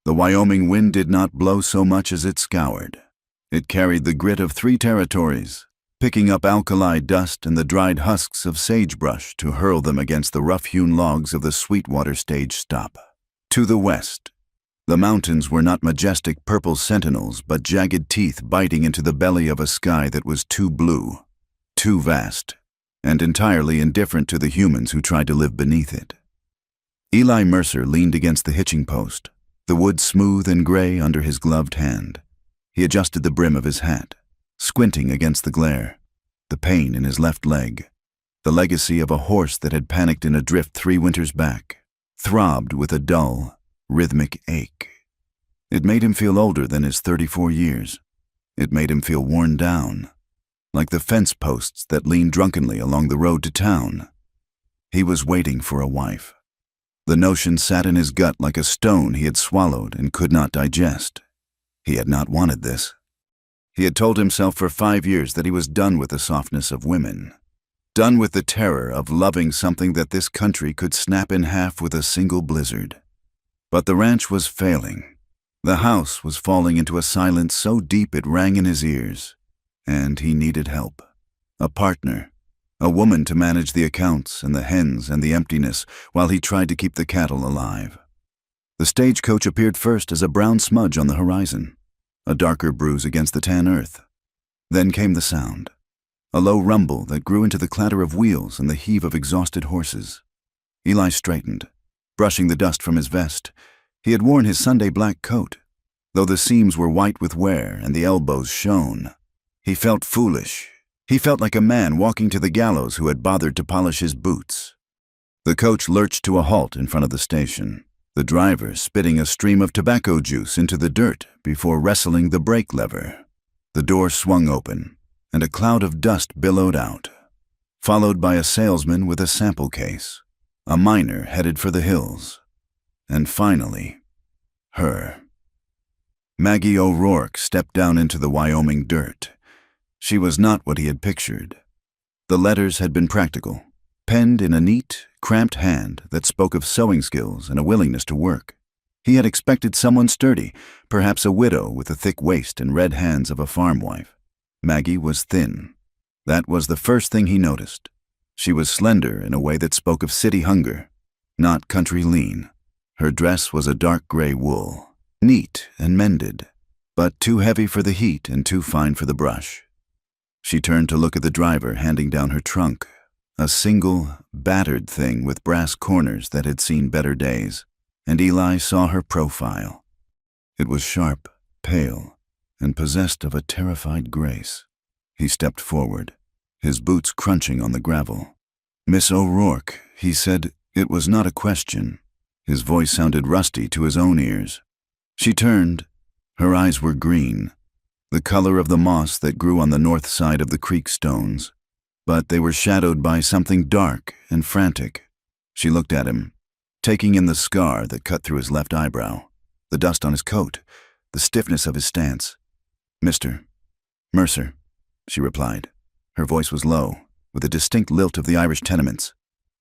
The Wyoming wind did not blow so much as it scoured. It carried the grit of 3 territories, picking up alkali dust and the dried husks of sagebrush to hurl them against the rough-hewn logs of the Sweetwater stage stop. To the west, the mountains were not majestic purple sentinels, but jagged teeth biting into the belly of a sky that was too blue, too vast, and entirely indifferent to the humans who tried to live beneath it. Eli Mercer leaned against the hitching post, the wood smooth and gray under his gloved hand. He adjusted the brim of his hat, squinting against the glare. The pain in his left leg, the legacy of a horse that had panicked in a drift 3 winters back, throbbed with a dull, rhythmic ache. It made him feel older than his 34 years. It made him feel worn down, like the fence posts that leaned drunkenly along the road to town. He was waiting for a wife. The notion sat in his gut like a stone he had swallowed and could not digest. He had not wanted this. He had told himself for 5 years that he was done with the softness of women, done with the terror of loving something that this country could snap in half with a single blizzard. But the ranch was failing. The house was falling into a silence so deep it rang in his ears, and he needed help. A partner, a woman to manage the accounts and the hens and the emptiness while he tried to keep the cattle alive. The stagecoach appeared first as a brown smudge on the horizon, a darker bruise against the tan earth. Then came the sound, a low rumble that grew into the clatter of wheels and the heave of exhausted horses. Eli straightened, brushing the dust from his vest. He had worn his Sunday black coat. Though the seams were white with wear and the elbows shone, he felt foolish. He felt like a man walking to the gallows who had bothered to polish his boots. The coach lurched to a halt in front of the station, the driver spitting a stream of tobacco juice into the dirt before wrestling the brake lever. The door swung open, and a cloud of dust billowed out, followed by a salesman with a sample case, a miner headed for the hills, and finally, her. Maggie O'Rourke stepped down into the Wyoming dirt. She was not what he had pictured. The letters had been practical, penned in a neat, cramped hand that spoke of sewing skills and a willingness to work. He had expected someone sturdy, perhaps a widow with the thick waist and red hands of a farm wife. Maggie was thin. That was the first thing he noticed. She was slender in a way that spoke of city hunger, not country lean. Her dress was a dark gray wool, neat and mended, but too heavy for the heat and too fine for the brush. She turned to look at the driver handing down her trunk, a single, battered thing with brass corners that had seen better days, and Eli saw her profile. It was sharp, pale, and possessed of a terrified grace. He stepped forward, his boots crunching on the gravel. "Miss O'Rourke," he said. It was not a question. His voice sounded rusty to his own ears. She turned. Her eyes were green, the color of the moss that grew on the north side of the creek stones, but they were shadowed by something dark and frantic. She looked at him, taking in the scar that cut through his left eyebrow, the dust on his coat, the stiffness of his stance. "Mr. Mercer," she replied. Her voice was low, with a distinct lilt of the Irish tenements,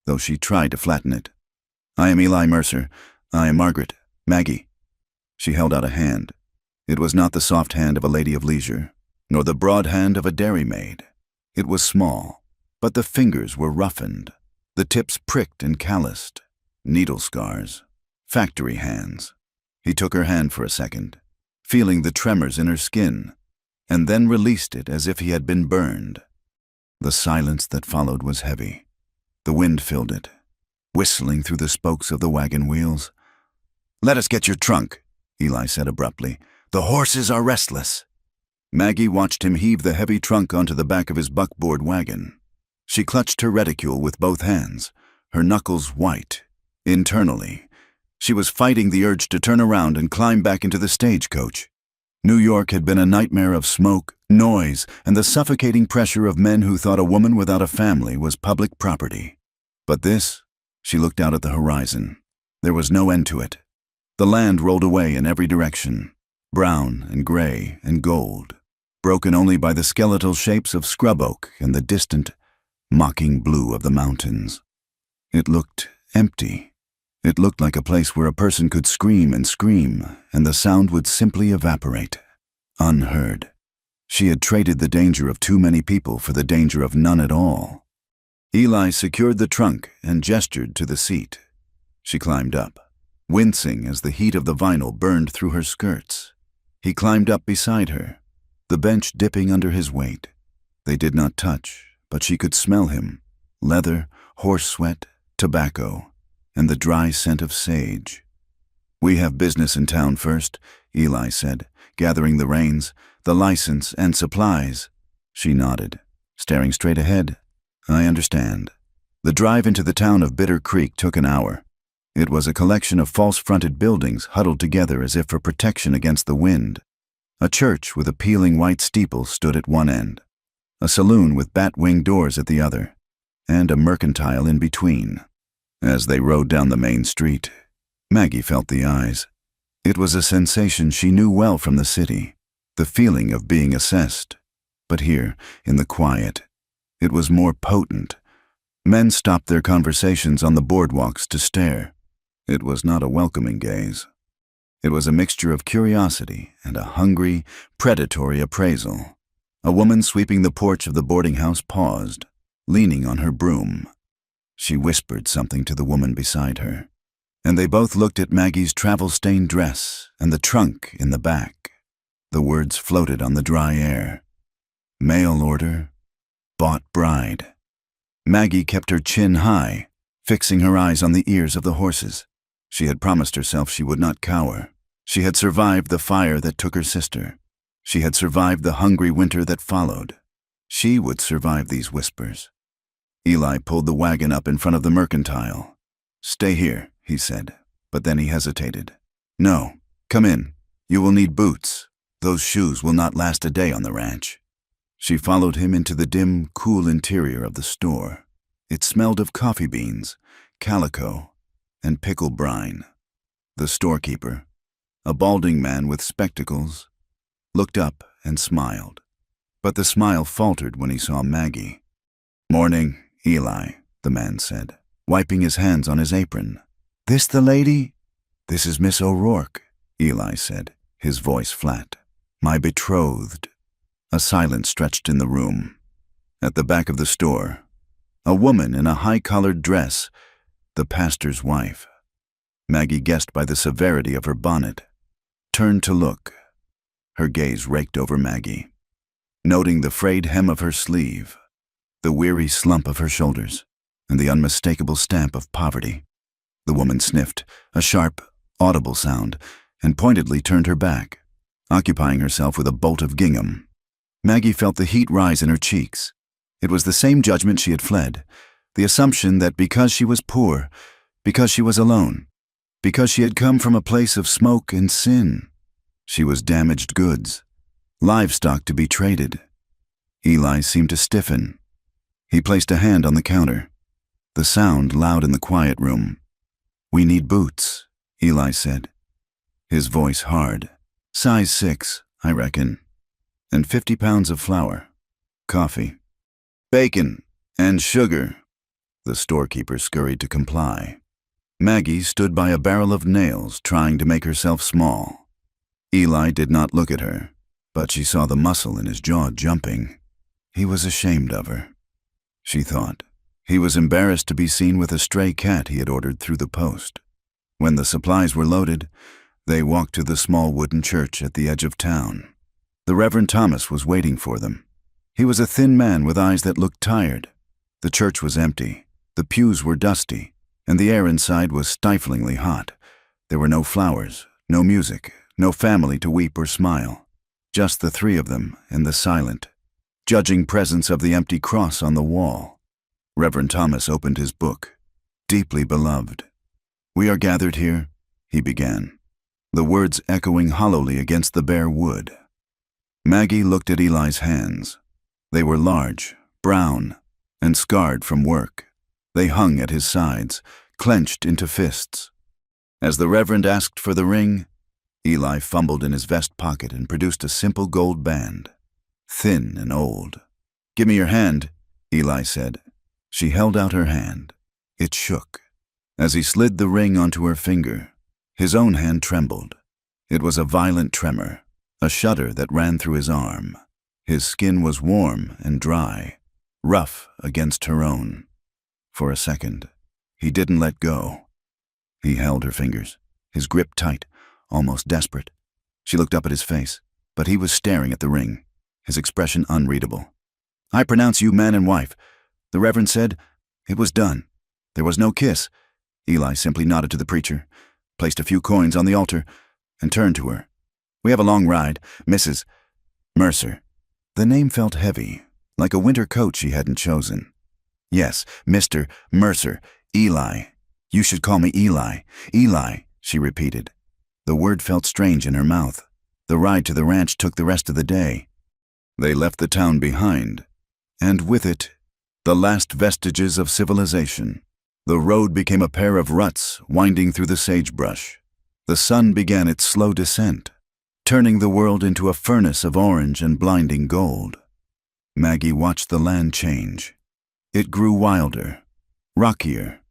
though she tried to flatten it. "I am Eli Mercer. I am Margaret. Maggie." She held out a hand. It was not the soft hand of a lady of leisure, nor the broad hand of a dairymaid. It was small, but the fingers were roughened, the tips pricked and calloused, needle scars, factory hands. He took her hand for a second, feeling the tremors in her skin, and then released it as if he had been burned. The silence that followed was heavy. The wind filled it, whistling through the spokes of the wagon wheels. "Let us get your trunk," Eli said abruptly. "The horses are restless." Maggie watched him heave the heavy trunk onto the back of his buckboard wagon. She clutched her reticule with both hands, her knuckles white. Internally, she was fighting the urge to turn around and climb back into the stagecoach. New York had been a nightmare of smoke, noise, and the suffocating pressure of men who thought a woman without a family was public property. But this, she looked out at the horizon. There was no end to it. The land rolled away in every direction, brown and gray and gold, broken only by the skeletal shapes of scrub oak and the distant, mocking blue of the mountains. It looked empty, It looked like a place where a person could scream, and the sound would simply evaporate, unheard. She had traded the danger of too many people for the danger of none at all. Eli secured the trunk and gestured to the seat. She climbed up, wincing as the heat of the vinyl burned through her skirts. He climbed up beside her, the bench dipping under his weight. They did not touch, but she could smell him: leather, horse sweat, tobacco, and the dry scent of sage. "We have business in town first," Eli said, gathering the reins, "the license and supplies." She nodded, staring straight ahead. "I understand." The drive into the town of Bitter Creek took an hour. It was a collection of false-fronted buildings huddled together as if for protection against the wind. A church with a peeling white steeple stood at one end, a saloon with bat-wing doors at the other, and a mercantile in between. As they rode down the main street, Maggie felt the eyes. It was a sensation she knew well from the city, the feeling of being assessed. But here, in the quiet, it was more potent. Men stopped their conversations on the boardwalks to stare. It was not a welcoming gaze. It was a mixture of curiosity and a hungry, predatory appraisal. A woman sweeping the porch of the boarding house paused, leaning on her broom. She whispered something to the woman beside her, and they both looked at Maggie's travel-stained dress and the trunk in the back. The words floated on the dry air. Mail order, bought bride. Maggie kept her chin high, fixing her eyes on the ears of the horses. She had promised herself she would not cower. She had survived the fire that took her sister. She had survived the hungry winter that followed. She would survive these whispers. Eli pulled the wagon up in front of the mercantile. "Stay here," he said, but then he hesitated. "No, come in. You will need boots. Those shoes will not last a day on the ranch." She followed him into the dim, cool interior of the store. It smelled of coffee beans, calico, and pickle brine. The storekeeper, a balding man with spectacles, looked up and smiled. But the smile faltered when he saw Maggie. "Morning, Eli," the man said, wiping his hands on his apron. "This the lady?" "This is Miss O'Rourke," Eli said, his voice flat. "My betrothed." A silence stretched in the room. At the back of the store, a woman in a high-collared dress, the pastor's wife. Maggie guessed by the severity of her bonnet, turned to look. Her gaze raked over Maggie, noting the frayed hem of her sleeve, the weary slump of her shoulders, and the unmistakable stamp of poverty. The woman sniffed, a sharp, audible sound, and pointedly turned her back, occupying herself with a bolt of gingham. Maggie felt the heat rise in her cheeks. It was the same judgment she had fled, the assumption that because she was poor, because she was alone, because she had come from a place of smoke and sin, she was damaged goods, livestock to be traded. Eli seemed to stiffen. He placed a hand on the counter, the sound loud in the quiet room. "We need boots," Eli said, his voice hard. "Size 6, I reckon. And 50 pounds of flour. Coffee. Bacon and sugar." The storekeeper scurried to comply. Maggie stood by a barrel of nails, trying to make herself small. Eli did not look at her, but she saw the muscle in his jaw jumping. He was ashamed of her, she thought. He was embarrassed to be seen with a stray cat he had ordered through the post. When the supplies were loaded, they walked to the small wooden church at the edge of town. The Reverend Thomas was waiting for them. He was a thin man with eyes that looked tired. The church was empty, the pews were dusty, and the air inside was stiflingly hot. There were no flowers, no music, no family to weep or smile. Just the three of them and the silent, judging presence of the empty cross on the wall. Reverend Thomas opened his book. "Deeply beloved. We are gathered here," he began, the words echoing hollowly against the bare wood. Maggie looked at Eli's hands. They were large, brown, and scarred from work. They hung at his sides, clenched into fists. As the Reverend asked for the ring, Eli fumbled in his vest pocket and produced a simple gold band, thin and old. "Give me your hand," Eli said. She held out her hand. It shook. As he slid the ring onto her finger, his own hand trembled. It was a violent tremor, a shudder that ran through his arm. His skin was warm and dry, rough against her own. For a second, he didn't let go. He held her fingers, his grip tight, almost desperate. She looked up at his face, but he was staring at the ring, his expression unreadable. "I pronounce you man and wife," the Reverend said. It was done. There was no kiss. Eli simply nodded to the preacher, placed a few coins on the altar, and turned to her. "We have a long ride, Mrs. Mercer." The name felt heavy, like a winter coat she hadn't chosen. "Yes, Mr. Mercer, Eli. You should call me Eli. Eli," she repeated. The word felt strange in her mouth. The ride to the ranch took the rest of the day. They left the town behind, and with it, the last vestiges of civilization. The road became a pair of ruts winding through the sagebrush. The sun began its slow descent, turning the world into a furnace of orange and blinding gold. Maggie watched the land change. It grew wilder, rockier.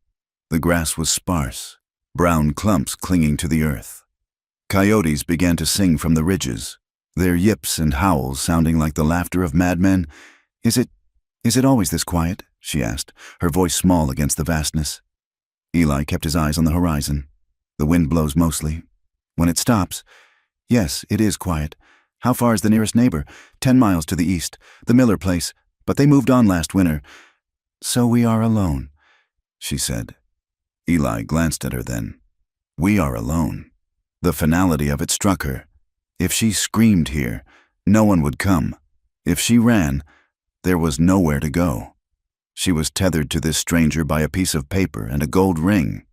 The grass was sparse, brown clumps clinging to the earth. Coyotes began to sing from the ridges, their yips and howls sounding like the laughter of madmen. Is it always this quiet?" she asked, her voice small against the vastness. Eli kept his eyes on the horizon. "The wind blows mostly. When it stops, yes, it is quiet. How far is the nearest neighbor?" 10 miles to the east, the Miller place, but they moved on last winter." "So we are alone," she said. Eli glanced at her then. "We are alone." The finality of it struck her. If she screamed here, no one would come. If she ran, there was nowhere to go. She was tethered to this stranger by a piece of paper and a gold ring.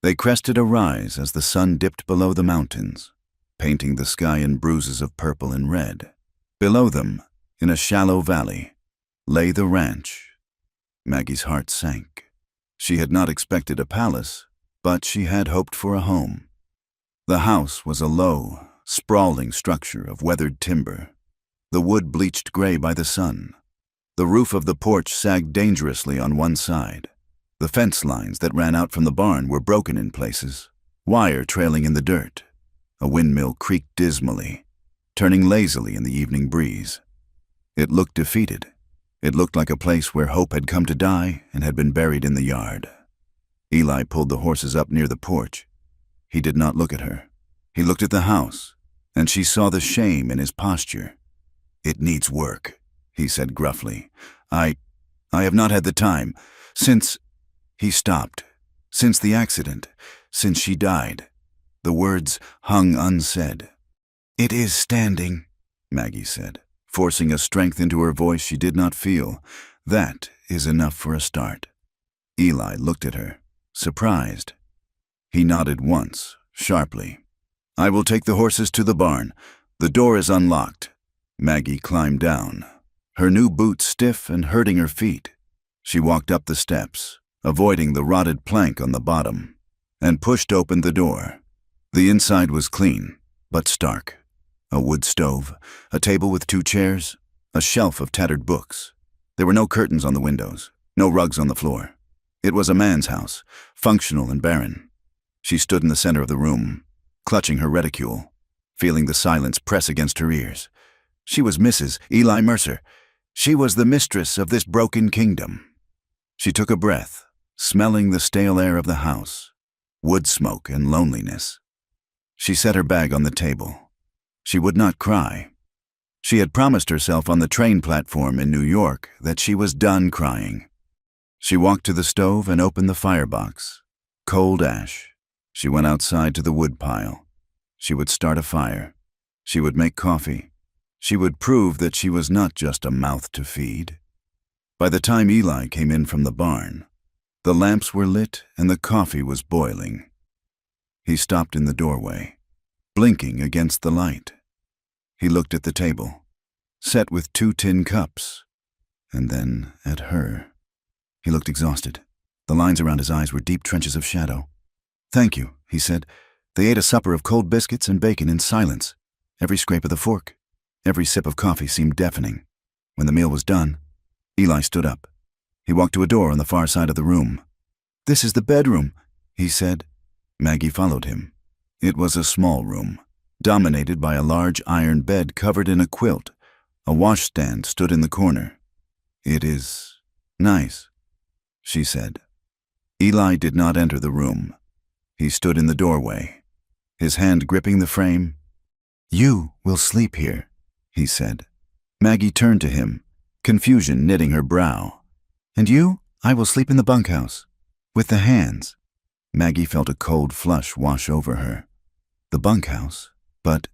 They crested a rise as the sun dipped below the mountains, painting the sky in bruises of purple and red. Below them, in a shallow valley, lay the ranch. Maggie's heart sank. She had not expected a palace, but she had hoped for a home. The house was a low, sprawling structure of weathered timber, the wood bleached gray by the sun. The roof of the porch sagged dangerously on one side. The fence lines that ran out from the barn were broken in places, wire trailing in the dirt. A windmill creaked dismally, turning lazily in the evening breeze. It looked defeated. It looked like a place where hope had come to die and had been buried in the yard. Eli pulled the horses up near the porch. He did not look at her. He looked at the house, and she saw the shame in his posture. "It needs work," he said gruffly. I have not had the time. Since—" He stopped. "Since the accident. Since she died." The words hung unsaid. "It is standing," Maggie said, forcing a strength into her voice she did not feel. "That is enough for a start." Eli looked at her, surprised. He nodded once, sharply. "I will take the horses to the barn. The door is unlocked." Maggie climbed down, her new boots stiff and hurting her feet. She walked up the steps, avoiding the rotted plank on the bottom, and pushed open the door. The inside was clean, but stark. A wood stove, a table with 2 chairs, a shelf of tattered books. There were no curtains on the windows, no rugs on the floor. It was a man's house, functional and barren. She stood in the center of the room, clutching her reticule, feeling the silence press against her ears. She was Mrs. Eli Mercer. She was the mistress of this broken kingdom. She took a breath, smelling the stale air of the house, wood smoke and loneliness. She set her bag on the table. She would not cry. She had promised herself on the train platform in New York that she was done crying. She walked to the stove and opened the firebox. Cold ash. She went outside to the wood pile. She would start a fire. She would make coffee. She would prove that she was not just a mouth to feed. By the time Eli came in from the barn, the lamps were lit and the coffee was boiling. He stopped in the doorway, blinking against the light. He looked at the table, set with 2 tin cups, and then at her. He looked exhausted. The lines around his eyes were deep trenches of shadow. "Thank you," he said. They ate a supper of cold biscuits and bacon in silence. Every scrape of the fork, every sip of coffee seemed deafening. When the meal was done, Eli stood up. He walked to a door on the far side of the room. "This is the bedroom," he said. Maggie followed him. It was a small room, dominated by a large iron bed covered in a quilt. A washstand stood in the corner. "It is nice," she said. Eli did not enter the room. He stood in the doorway, his hand gripping the frame. "You will sleep here," he said. Maggie turned to him, confusion knitting her brow. "And you? I will sleep in the bunkhouse, with the hands." Maggie felt a cold flush wash over her. "The bunkhouse? But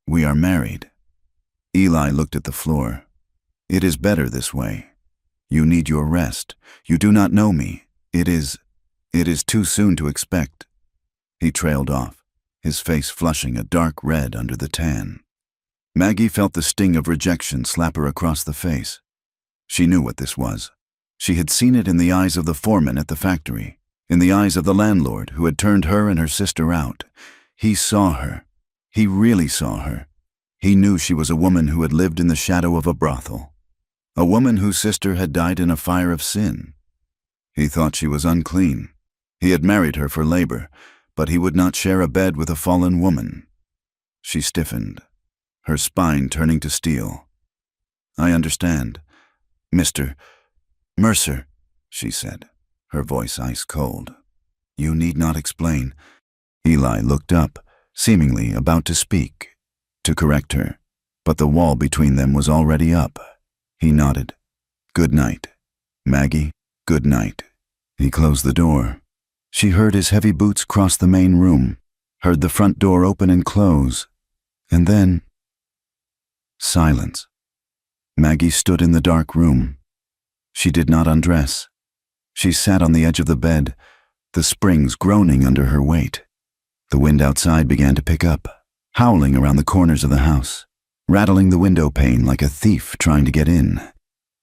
we are married." Eli looked at the floor. "It is better this way. You need your rest. You do not know me. It is too soon to expect." He trailed off, his face flushing a dark red under the tan. Maggie felt the sting of rejection slap her across the face. She knew what this was. She had seen it in the eyes of the foreman at the factory, in the eyes of the landlord who had turned her and her sister out. He saw her. He really saw her. He knew she was a woman who had lived in the shadow of a brothel, a woman whose sister had died in a fire of sin. He thought she was unclean. He had married her for labor, but he would not share a bed with a fallen woman. She stiffened, her spine turning to steel. "I understand. Mr. Mercer," she said, her voice ice cold. "You need not explain." Eli looked up, seemingly about to speak, to correct her, but the wall between them was already up. He nodded. "Good night. Maggie, good night." He closed the door. She heard his heavy boots cross the main room, heard the front door open and close, and then silence. Maggie stood in the dark room. She did not undress. She sat on the edge of the bed, the springs groaning under her weight. The wind outside began to pick up, howling around the corners of the house, rattling the window pane like a thief trying to get in.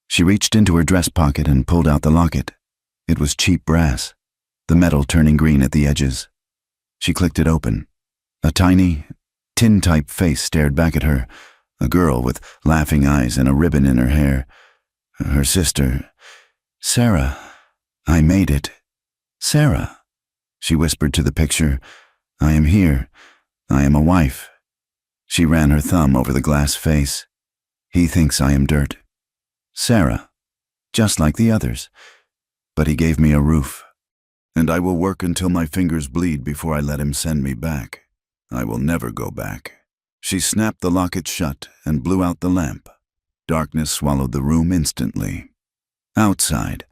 She reached into her dress pocket and pulled out the locket. It was cheap brass, the metal turning green at the edges. She clicked it open. A tiny, tin-type face stared back at her, a girl with laughing eyes and a ribbon in her hair. Her sister. "Sarah, I made it. Sarah," she whispered to the picture. "I am here. I am a wife." She ran her thumb over the glass face. "He thinks I am dirt. Sarah, just like the others. But he gave me a roof. And I will work until my fingers bleed before I let him send me back. I will never go back." She snapped the locket shut and blew out the lamp. Darkness swallowed the room instantly. Outside,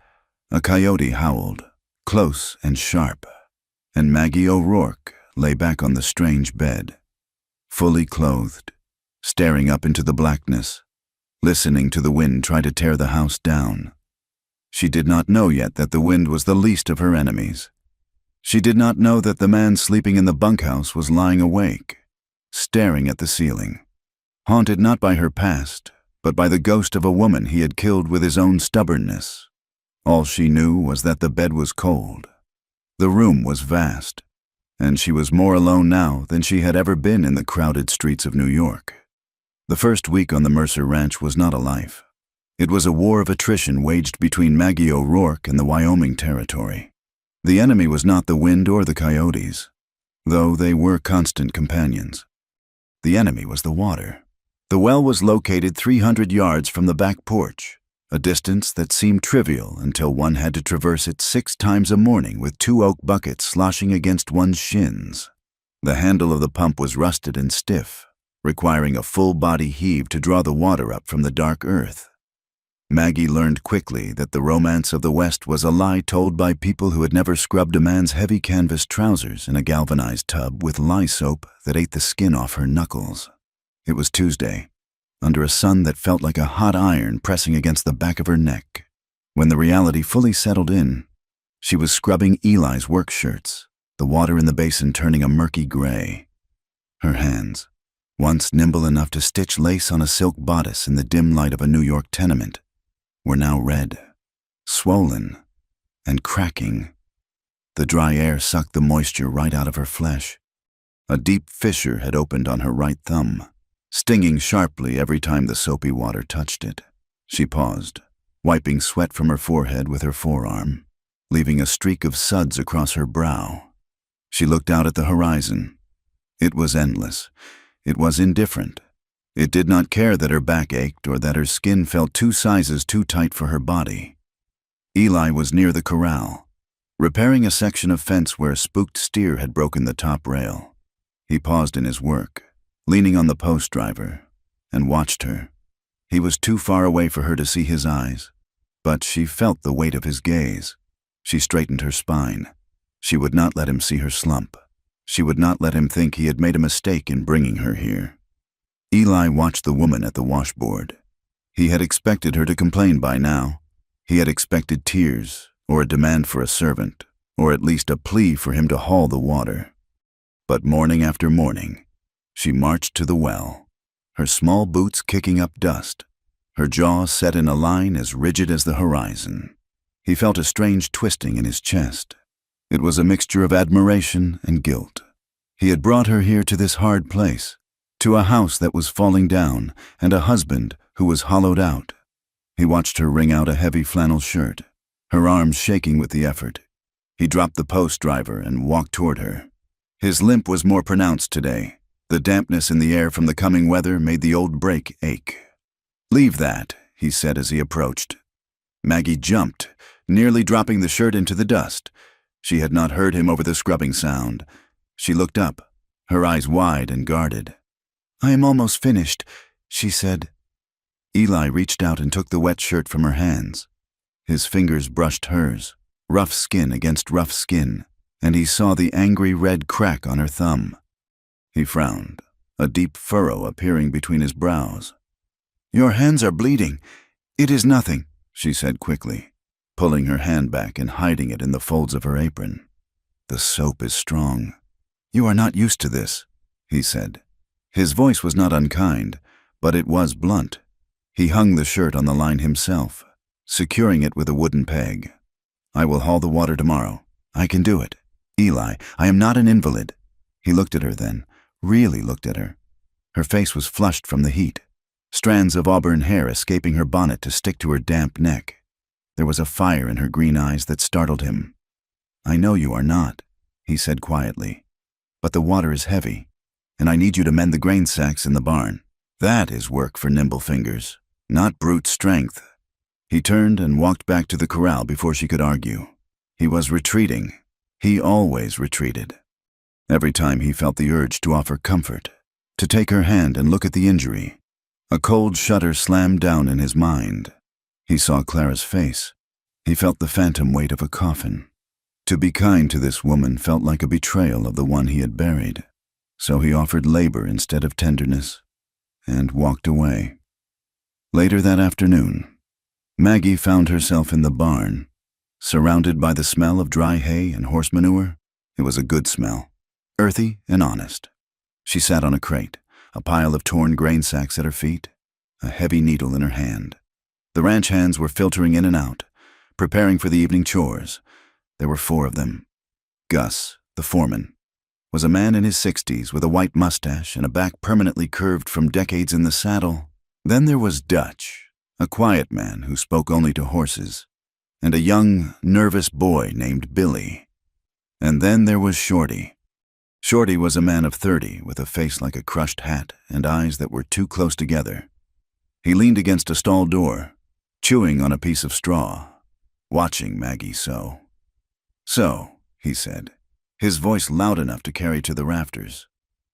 a coyote howled, close and sharp, and Maggie O'Rourke lay back on the strange bed, fully clothed, staring up into the blackness, listening to the wind try to tear the house down. She did not know yet that the wind was the least of her enemies. She did not know that the man sleeping in the bunkhouse was lying awake, staring at the ceiling, haunted not by her past, but by the ghost of a woman he had killed with his own stubbornness. All she knew was that the bed was cold. The room was vast, and she was more alone now than she had ever been in the crowded streets of New York. The first week on the Mercer Ranch was not a life. It was a war of attrition waged between Maggie O'Rourke and the Wyoming Territory. The enemy was not the wind or the coyotes, though they were constant companions. The enemy was the water. The well was located 300 yards from the back porch, a distance that seemed trivial until one had to traverse it 6 times a morning with 2 oak buckets sloshing against one's shins. The handle of the pump was rusted and stiff, requiring a full-body heave to draw the water up from the dark earth. Maggie learned quickly that the romance of the West was a lie told by people who had never scrubbed a man's heavy canvas trousers in a galvanized tub with lye soap that ate the skin off her knuckles. It was Tuesday, under a sun that felt like a hot iron pressing against the back of her neck. When the reality fully settled in, she was scrubbing Eli's work shirts, the water in the basin turning a murky gray. Her hands, once nimble enough to stitch lace on a silk bodice in the dim light of a New York tenement, were now red, swollen, and cracking. The dry air sucked the moisture right out of her flesh. A deep fissure had opened on her right thumb, stinging sharply every time the soapy water touched it. She paused, wiping sweat from her forehead with her forearm. leaving a streak of suds across her brow. She looked out at the horizon. It was endless. It was indifferent. It did not care that her back ached or that her skin felt 2 sizes too tight for her body. Eli was near the corral, repairing a section of fence where a spooked steer had broken the top rail. He paused in his work, leaning on the post driver, and watched her. He was too far away for her to see his eyes, but she felt the weight of his gaze. She straightened her spine. She would not let him see her slump. She would not let him think he had made a mistake in bringing her here. Eli watched the woman at the washboard. He had expected her to complain by now. He had expected tears, or a demand for a servant, or at least a plea for him to haul the water. But morning after morning, she marched to the well, her small boots kicking up dust, her jaw set in a line as rigid as the horizon. He felt a strange twisting in his chest. It was a mixture of admiration and guilt. He had brought her here to this hard place, to a house that was falling down and a husband who was hollowed out. He watched her wring out a heavy flannel shirt, her arms shaking with the effort. He dropped the post driver and walked toward her. His limp was more pronounced today. The dampness in the air from the coming weather made the old brake ache. "Leave that," he said as he approached. Maggie jumped, nearly dropping the shirt into the dust. She had not heard him over the scrubbing sound. She looked up, her eyes wide and guarded. "I am almost finished," she said. Eli reached out and took the wet shirt from her hands. His fingers brushed hers, rough skin against rough skin, and he saw the angry red crack on her thumb. He frowned, a deep furrow appearing between his brows. "Your hands are bleeding. It is nothing," she said quickly, pulling her hand back and hiding it in the folds of her apron. "The soap is strong. You are not used to this," he said. His voice was not unkind, but it was blunt. He hung the shirt on the line himself, securing it with a wooden peg. "I will haul the water tomorrow. I can do it. Eli, I am not an invalid." He looked at her then, really looked at her. Her face was flushed from the heat, strands of auburn hair escaping her bonnet to stick to her damp neck. There was a fire in her green eyes that startled him. "I know you are not," he said quietly, "but the water is heavy, and I need you to mend the grain sacks in the barn. That is work for nimble fingers, not brute strength." He turned and walked back to the corral before she could argue. He was retreating. He always retreated. Every time he felt the urge to offer comfort, to take her hand and look at the injury, a cold shudder slammed down in his mind. He saw Clara's face. He felt the phantom weight of a coffin. To be kind to this woman felt like a betrayal of the one he had buried. So he offered labor instead of tenderness, and walked away. Later that afternoon, Maggie found herself in the barn, surrounded by the smell of dry hay and horse manure. It was a good smell, earthy and honest. She sat on a crate, a pile of torn grain sacks at her feet, a heavy needle in her hand. The ranch hands were filtering in and out, preparing for the evening chores. There were 4 of them. Gus, the foreman, was a man in his 60s with a white mustache and a back permanently curved from decades in the saddle. Then there was Dutch, a quiet man who spoke only to horses, and a young, nervous boy named Billy. And then there was Shorty. Shorty was a man of 30 with a face like a crushed hat and eyes that were too close together. He leaned against a stall door, chewing on a piece of straw, watching Maggie sew. "So," he said, his voice loud enough to carry to the rafters,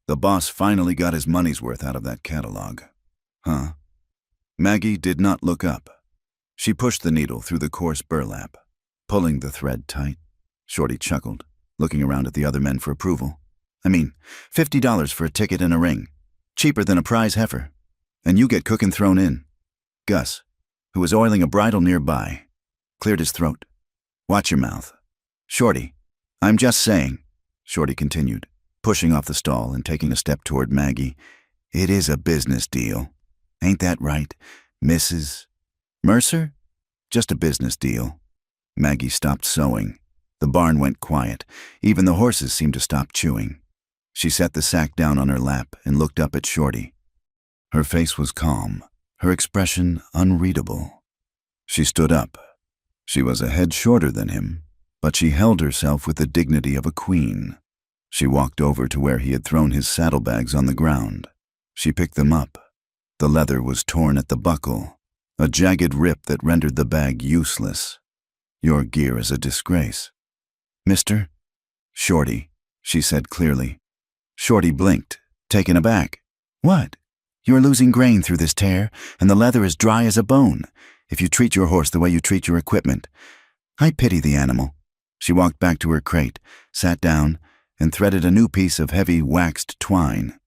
"the boss finally got his money's worth out of that catalog. Huh?" Maggie did not look up. She pushed the needle through the coarse burlap, pulling the thread tight. Shorty chuckled, looking around at the other men for approval. "I mean, $50 for a ticket and a ring. Cheaper than a prize heifer. And you get cooking thrown in." Gus, who was oiling a bridle nearby, cleared his throat. "Watch your mouth. Shorty, I'm just saying," Shorty continued, pushing off the stall and taking a step toward Maggie. "It is a business deal. Ain't that right, Mrs. Mercer? Just a business deal." Maggie stopped sewing. The barn went quiet. Even the horses seemed to stop chewing. She set the sack down on her lap and looked up at Shorty. Her face was calm, her expression unreadable. She stood up. She was a head shorter than him, but she held herself with the dignity of a queen. She walked over to where he had thrown his saddlebags on the ground. She picked them up. The leather was torn at the buckle, a jagged rip that rendered the bag useless. "Your gear is a disgrace." "Mister?" "Shorty," she said clearly. Shorty blinked, taken aback. "What? You're losing grain through this tear, and the leather is dry as a bone, if you treat your horse the way you treat your equipment. I pity the animal." She walked back to her crate, sat down, and threaded a new piece of heavy waxed twine.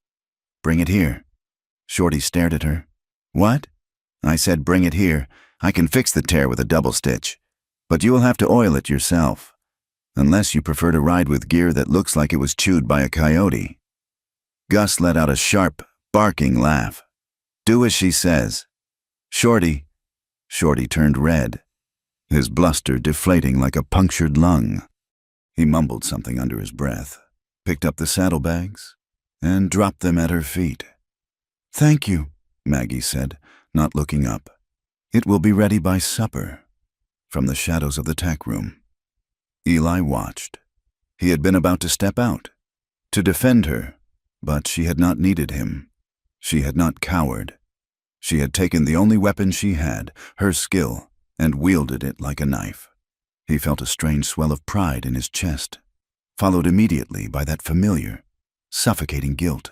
"Bring it here." Shorty stared at her. "What?" "I said bring it here. I can fix the tear with a double stitch. But you will have to oil it yourself. Unless you prefer to ride with gear that looks like it was chewed by a coyote." Gus let out a sharp, barking laugh. "Do as she says." "Shorty." Shorty turned red, his bluster deflating like a punctured lung. He mumbled something under his breath, picked up the saddlebags, and dropped them at her feet. "Thank you," Maggie said, not looking up. "It will be ready by supper." From the shadows of the tack room, Eli watched. He had been about to step out, to defend her, but she had not needed him. She had not cowered. She had taken the only weapon she had, her skill, and wielded it like a knife. He felt a strange swell of pride in his chest, followed immediately by that familiar, suffocating guilt.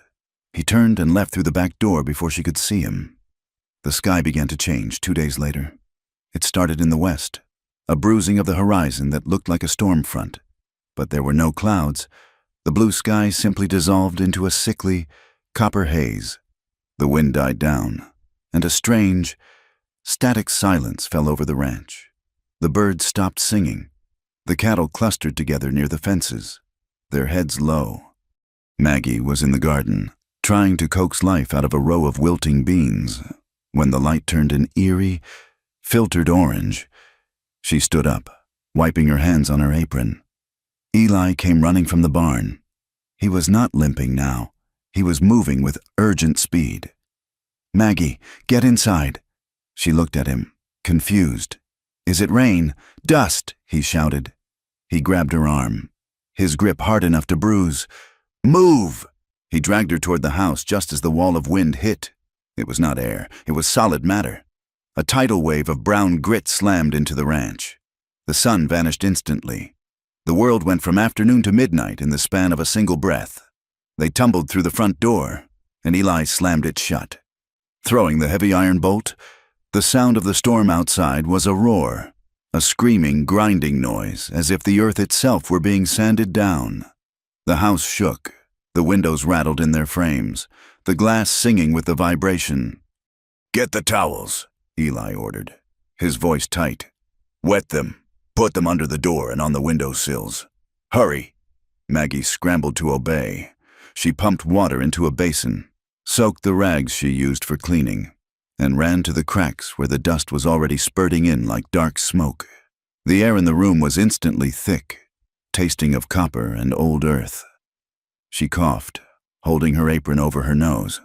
He turned and left through the back door before she could see him. The sky began to change 2 days later. It started in the west, a bruising of the horizon that looked like a storm front. But there were no clouds. The blue sky simply dissolved into a sickly, copper haze. The wind died down, and a strange, static silence fell over the ranch. The birds stopped singing. The cattle clustered together near the fences, their heads low. Maggie was in the garden, trying to coax life out of a row of wilting beans, when the light turned an eerie, filtered orange. She stood up, wiping her hands on her apron. Eli came running from the barn. He was not limping now. He was moving with urgent speed. "Maggie, get inside." She looked at him, confused. "Is it rain? Dust!" he shouted. He grabbed her arm, his grip hard enough to bruise. "Move!" He dragged her toward the house just as the wall of wind hit. It was not air, it was solid matter. A tidal wave of brown grit slammed into the ranch. The sun vanished instantly. The world went from afternoon to midnight in the span of a single breath. They tumbled through the front door, and Eli slammed it shut. Throwing the heavy iron bolt, the sound of the storm outside was a roar, a screaming, grinding noise, as if the earth itself were being sanded down. The house shook. The windows rattled in their frames, the glass singing with the vibration. "Get the towels," Eli ordered, his voice tight. "Wet them. Put them under the door and on the window sills. Hurry." Maggie scrambled to obey. She pumped water into a basin, soaked the rags she used for cleaning, and ran to the cracks where the dust was already spurting in like dark smoke. The air in the room was instantly thick, tasting of copper and old earth. She coughed, holding her apron over her nose.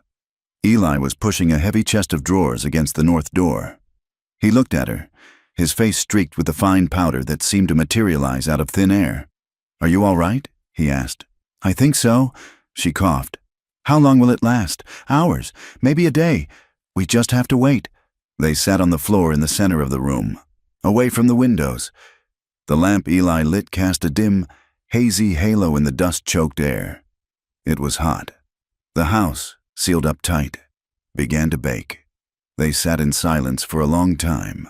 Eli was pushing a heavy chest of drawers against the north door. He looked at her, his face streaked with the fine powder that seemed to materialize out of thin air. "Are you all right?" he asked. "I think so," she coughed. "How long will it last? Hours, maybe a day. We just have to wait." They sat on the floor in the center of the room, away from the windows. The lamp Eli lit cast a dim, hazy halo in the dust-choked air. It was hot. The house, sealed up tight, began to bake. They sat in silence for a long time.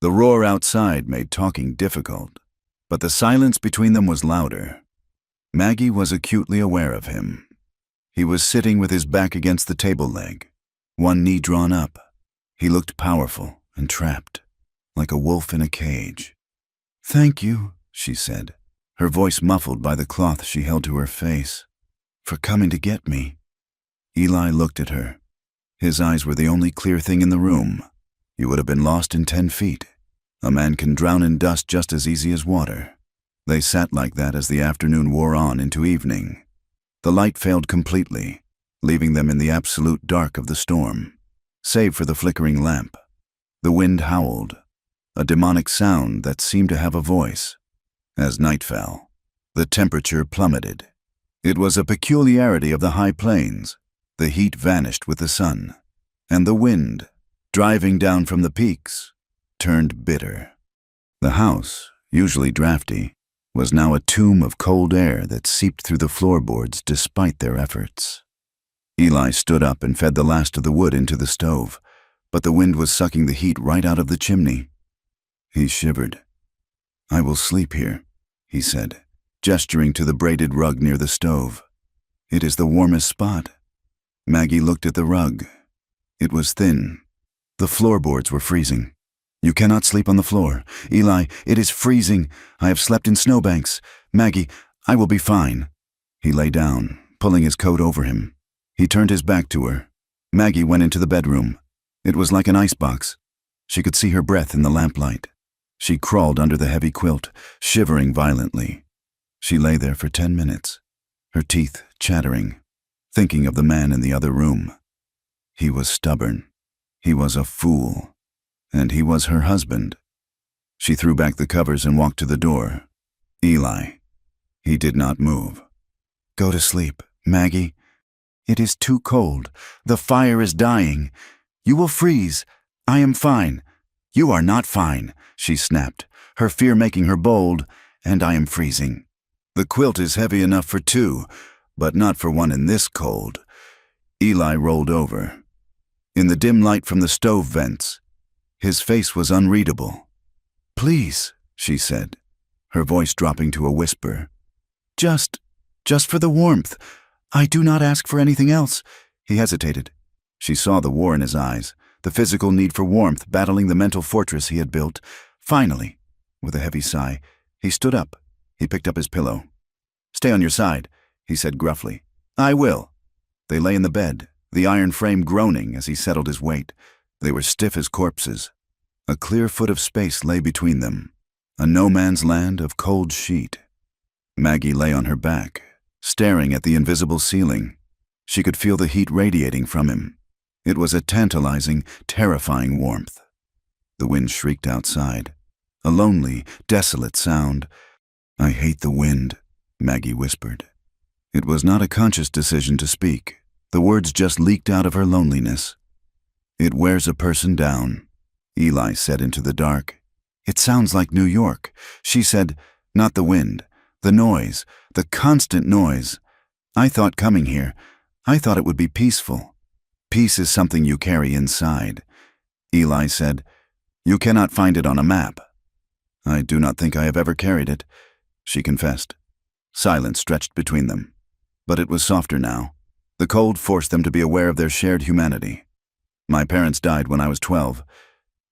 The roar outside made talking difficult, but the silence between them was louder. Maggie was acutely aware of him. He was sitting with his back against the table leg, one knee drawn up. He looked powerful and trapped, like a wolf in a cage. "Thank you," she said, her voice muffled by the cloth she held to her face, "for coming to get me." Eli looked at her. His eyes were the only clear thing in the room. You would have been lost in 10 feet. A man can drown in dust just as easy as water. They sat like that as the afternoon wore on into evening. The light failed completely, leaving them in the absolute dark of the storm, save for the flickering lamp. The wind howled, a demonic sound that seemed to have a voice, As night fell, the temperature plummeted. It was a peculiarity of the high plains. The heat vanished with the sun, and the wind, driving down from the peaks, turned bitter. The house, usually drafty, was now a tomb of cold air that seeped through the floorboards despite their efforts. Eli stood up and fed the last of the wood into the stove, but the wind was sucking the heat right out of the chimney. He shivered. "I will sleep here," he said, gesturing to the braided rug near the stove. "It is the warmest spot." Maggie looked at the rug. It was thin. The floorboards were freezing. "You cannot sleep on the floor. Eli, it is freezing. I have slept in snowbanks. Maggie, I will be fine." He lay down, pulling his coat over him. He turned his back to her. Maggie went into the bedroom. It was like an icebox. She could see her breath in the lamplight. She crawled under the heavy quilt, shivering violently. She lay there for 10 minutes, her teeth chattering, thinking of the man in the other room. He was stubborn. He was a fool. And he was her husband. She threw back the covers and walked to the door. Eli. He did not move. "Go to sleep, Maggie. It is too cold. The fire is dying. You will freeze. I am fine." "You are not fine," she snapped, her fear making her bold, "and I am freezing. The quilt is heavy enough for two, but not for one in this cold." Eli rolled over. In the dim light from the stove vents, his face was unreadable. "Please," she said, her voice dropping to a whisper. Just for the warmth. I do not ask for anything else." He hesitated. She saw the war in his eyes, the physical need for warmth battling the mental fortress he had built. Finally, with a heavy sigh, he stood up. He picked up his pillow. "Stay on your side," he said gruffly. "I will." They lay in the bed, the iron frame groaning as he settled his weight. They were stiff as corpses. A clear foot of space lay between them, a no-man's land of cold sheet. Maggie lay on her back, staring at the invisible ceiling. She could feel the heat radiating from him. It was a tantalizing, terrifying warmth. The wind shrieked outside, a lonely, desolate sound. "I hate the wind," Maggie whispered. It was not a conscious decision to speak. The words just leaked out of her loneliness. "It wears a person down," Eli said into the dark. "It sounds like New York," she said. "Not the wind, the noise, the constant noise. I thought coming here, I thought it would be peaceful." "Peace is something you carry inside," Eli said. "You cannot find it on a map." "I do not think I have ever carried it," she confessed. Silence stretched between them, but it was softer now. The cold forced them to be aware of their shared humanity. "My parents died when I was 12.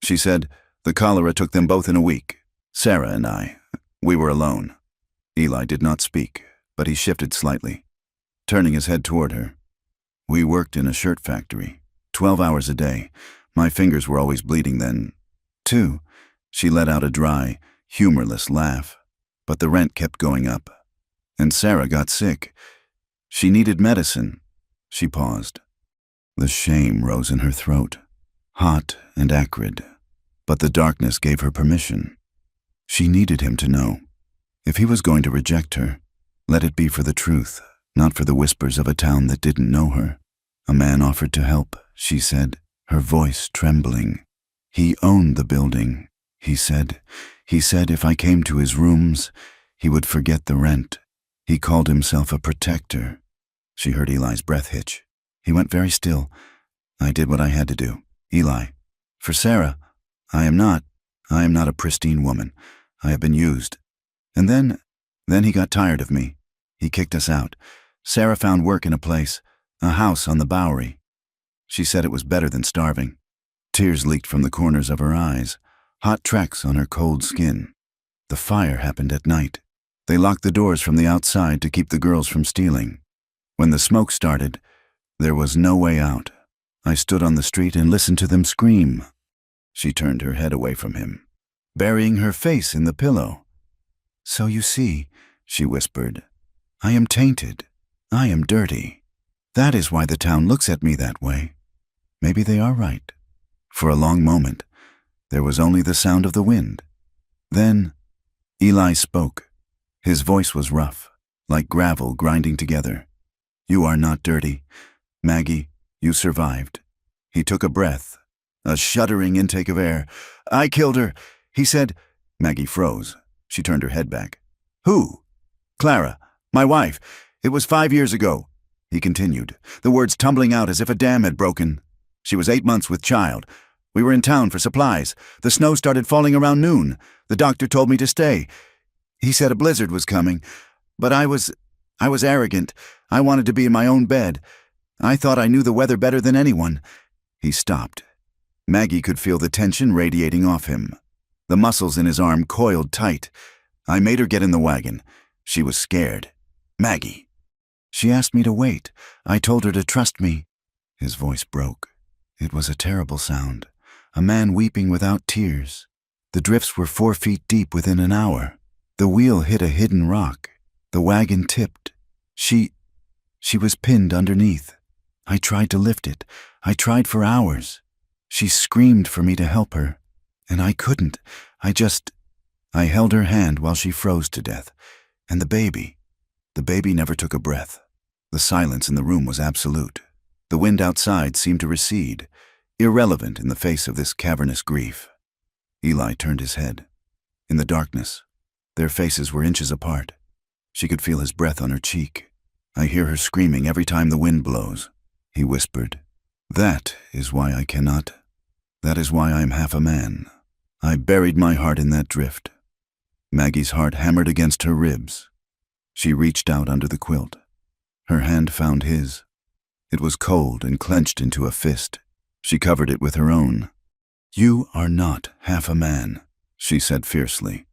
She said the cholera took them both in a week. Sarah and I, we were alone." Eli did not speak, but he shifted slightly, turning his head toward her. "We worked in a shirt factory, 12 hours a day. My fingers were always bleeding then, too." She let out a dry, humorless laugh. "But the rent kept going up. And Sarah got sick. She needed medicine." She paused. The shame rose in her throat, hot and acrid, but the darkness gave her permission. She needed him to know. If he was going to reject her, let it be for the truth, not for the whispers of a town that didn't know her. "A man offered to help," she said, her voice trembling. "He owned the building," he said. "He said if I came to his rooms, he would forget the rent. He called himself a protector." She heard Eli's breath hitch. He went very still. "I did what I had to do, Eli. For Sarah, I am not a pristine woman. I have been used. And then he got tired of me. He kicked us out. Sarah found work in a house on the Bowery. She said it was better than starving." Tears leaked from the corners of her eyes, hot tracks on her cold skin. "The fire happened at night. They locked the doors from the outside to keep the girls from stealing. When the smoke started, there was no way out. I stood on the street and listened to them scream." She turned her head away from him, burying her face in the pillow. "So you see," she whispered, "I am tainted. I am dirty. That is why the town looks at me that way. Maybe they are right." For a long moment, there was only the sound of the wind. Then Eli spoke. His voice was rough, like gravel grinding together. "You are not dirty. Maggie, you survived." He took a breath, a shuddering intake of air. "I killed her," he said. Maggie froze. She turned her head back. "Who?" "Clara, my wife. It was 5 years ago," he continued, the words tumbling out as if a dam had broken. "She was 8 months with child. We were in town for supplies. The snow started falling around noon. The doctor told me to stay. He said a blizzard was coming, but I was arrogant. I wanted to be in my own bed. I thought I knew the weather better than anyone." He stopped. Maggie could feel the tension radiating off him. The muscles in his arm coiled tight. I made her get in the wagon. She was scared. "Maggie." "She asked me to wait. I told her to trust me." His voice broke. It was a terrible sound. A man weeping without tears. The drifts were 4 feet deep within an hour. The wheel hit a hidden rock. The wagon tipped. She was pinned underneath. I tried to lift it. I tried for hours. She screamed for me to help her, and I couldn't. I held her hand while she froze to death. And the baby never took a breath. The silence in the room was absolute. The wind outside seemed to recede, irrelevant in the face of this cavernous grief. Eli turned his head. In the darkness, their faces were inches apart. She could feel his breath on her cheek. "I hear her screaming every time the wind blows," he whispered. "That is why I cannot. That is why I am half a man. I buried my heart in that drift." Maggie's heart hammered against her ribs. She reached out under the quilt. Her hand found his. It was cold and clenched into a fist. She covered it with her own. "You are not half a man," she said fiercely.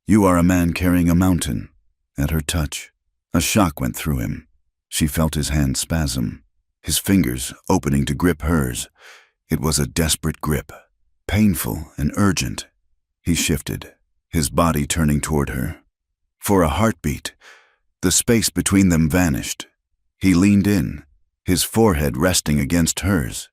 "You are a man carrying a mountain." At her touch, a shock went through him. She felt his hand spasm, his fingers opening to grip hers. It was a desperate grip, painful and urgent. He shifted, his body turning toward her. For a heartbeat, the space between them vanished. He leaned in, his forehead resting against hers.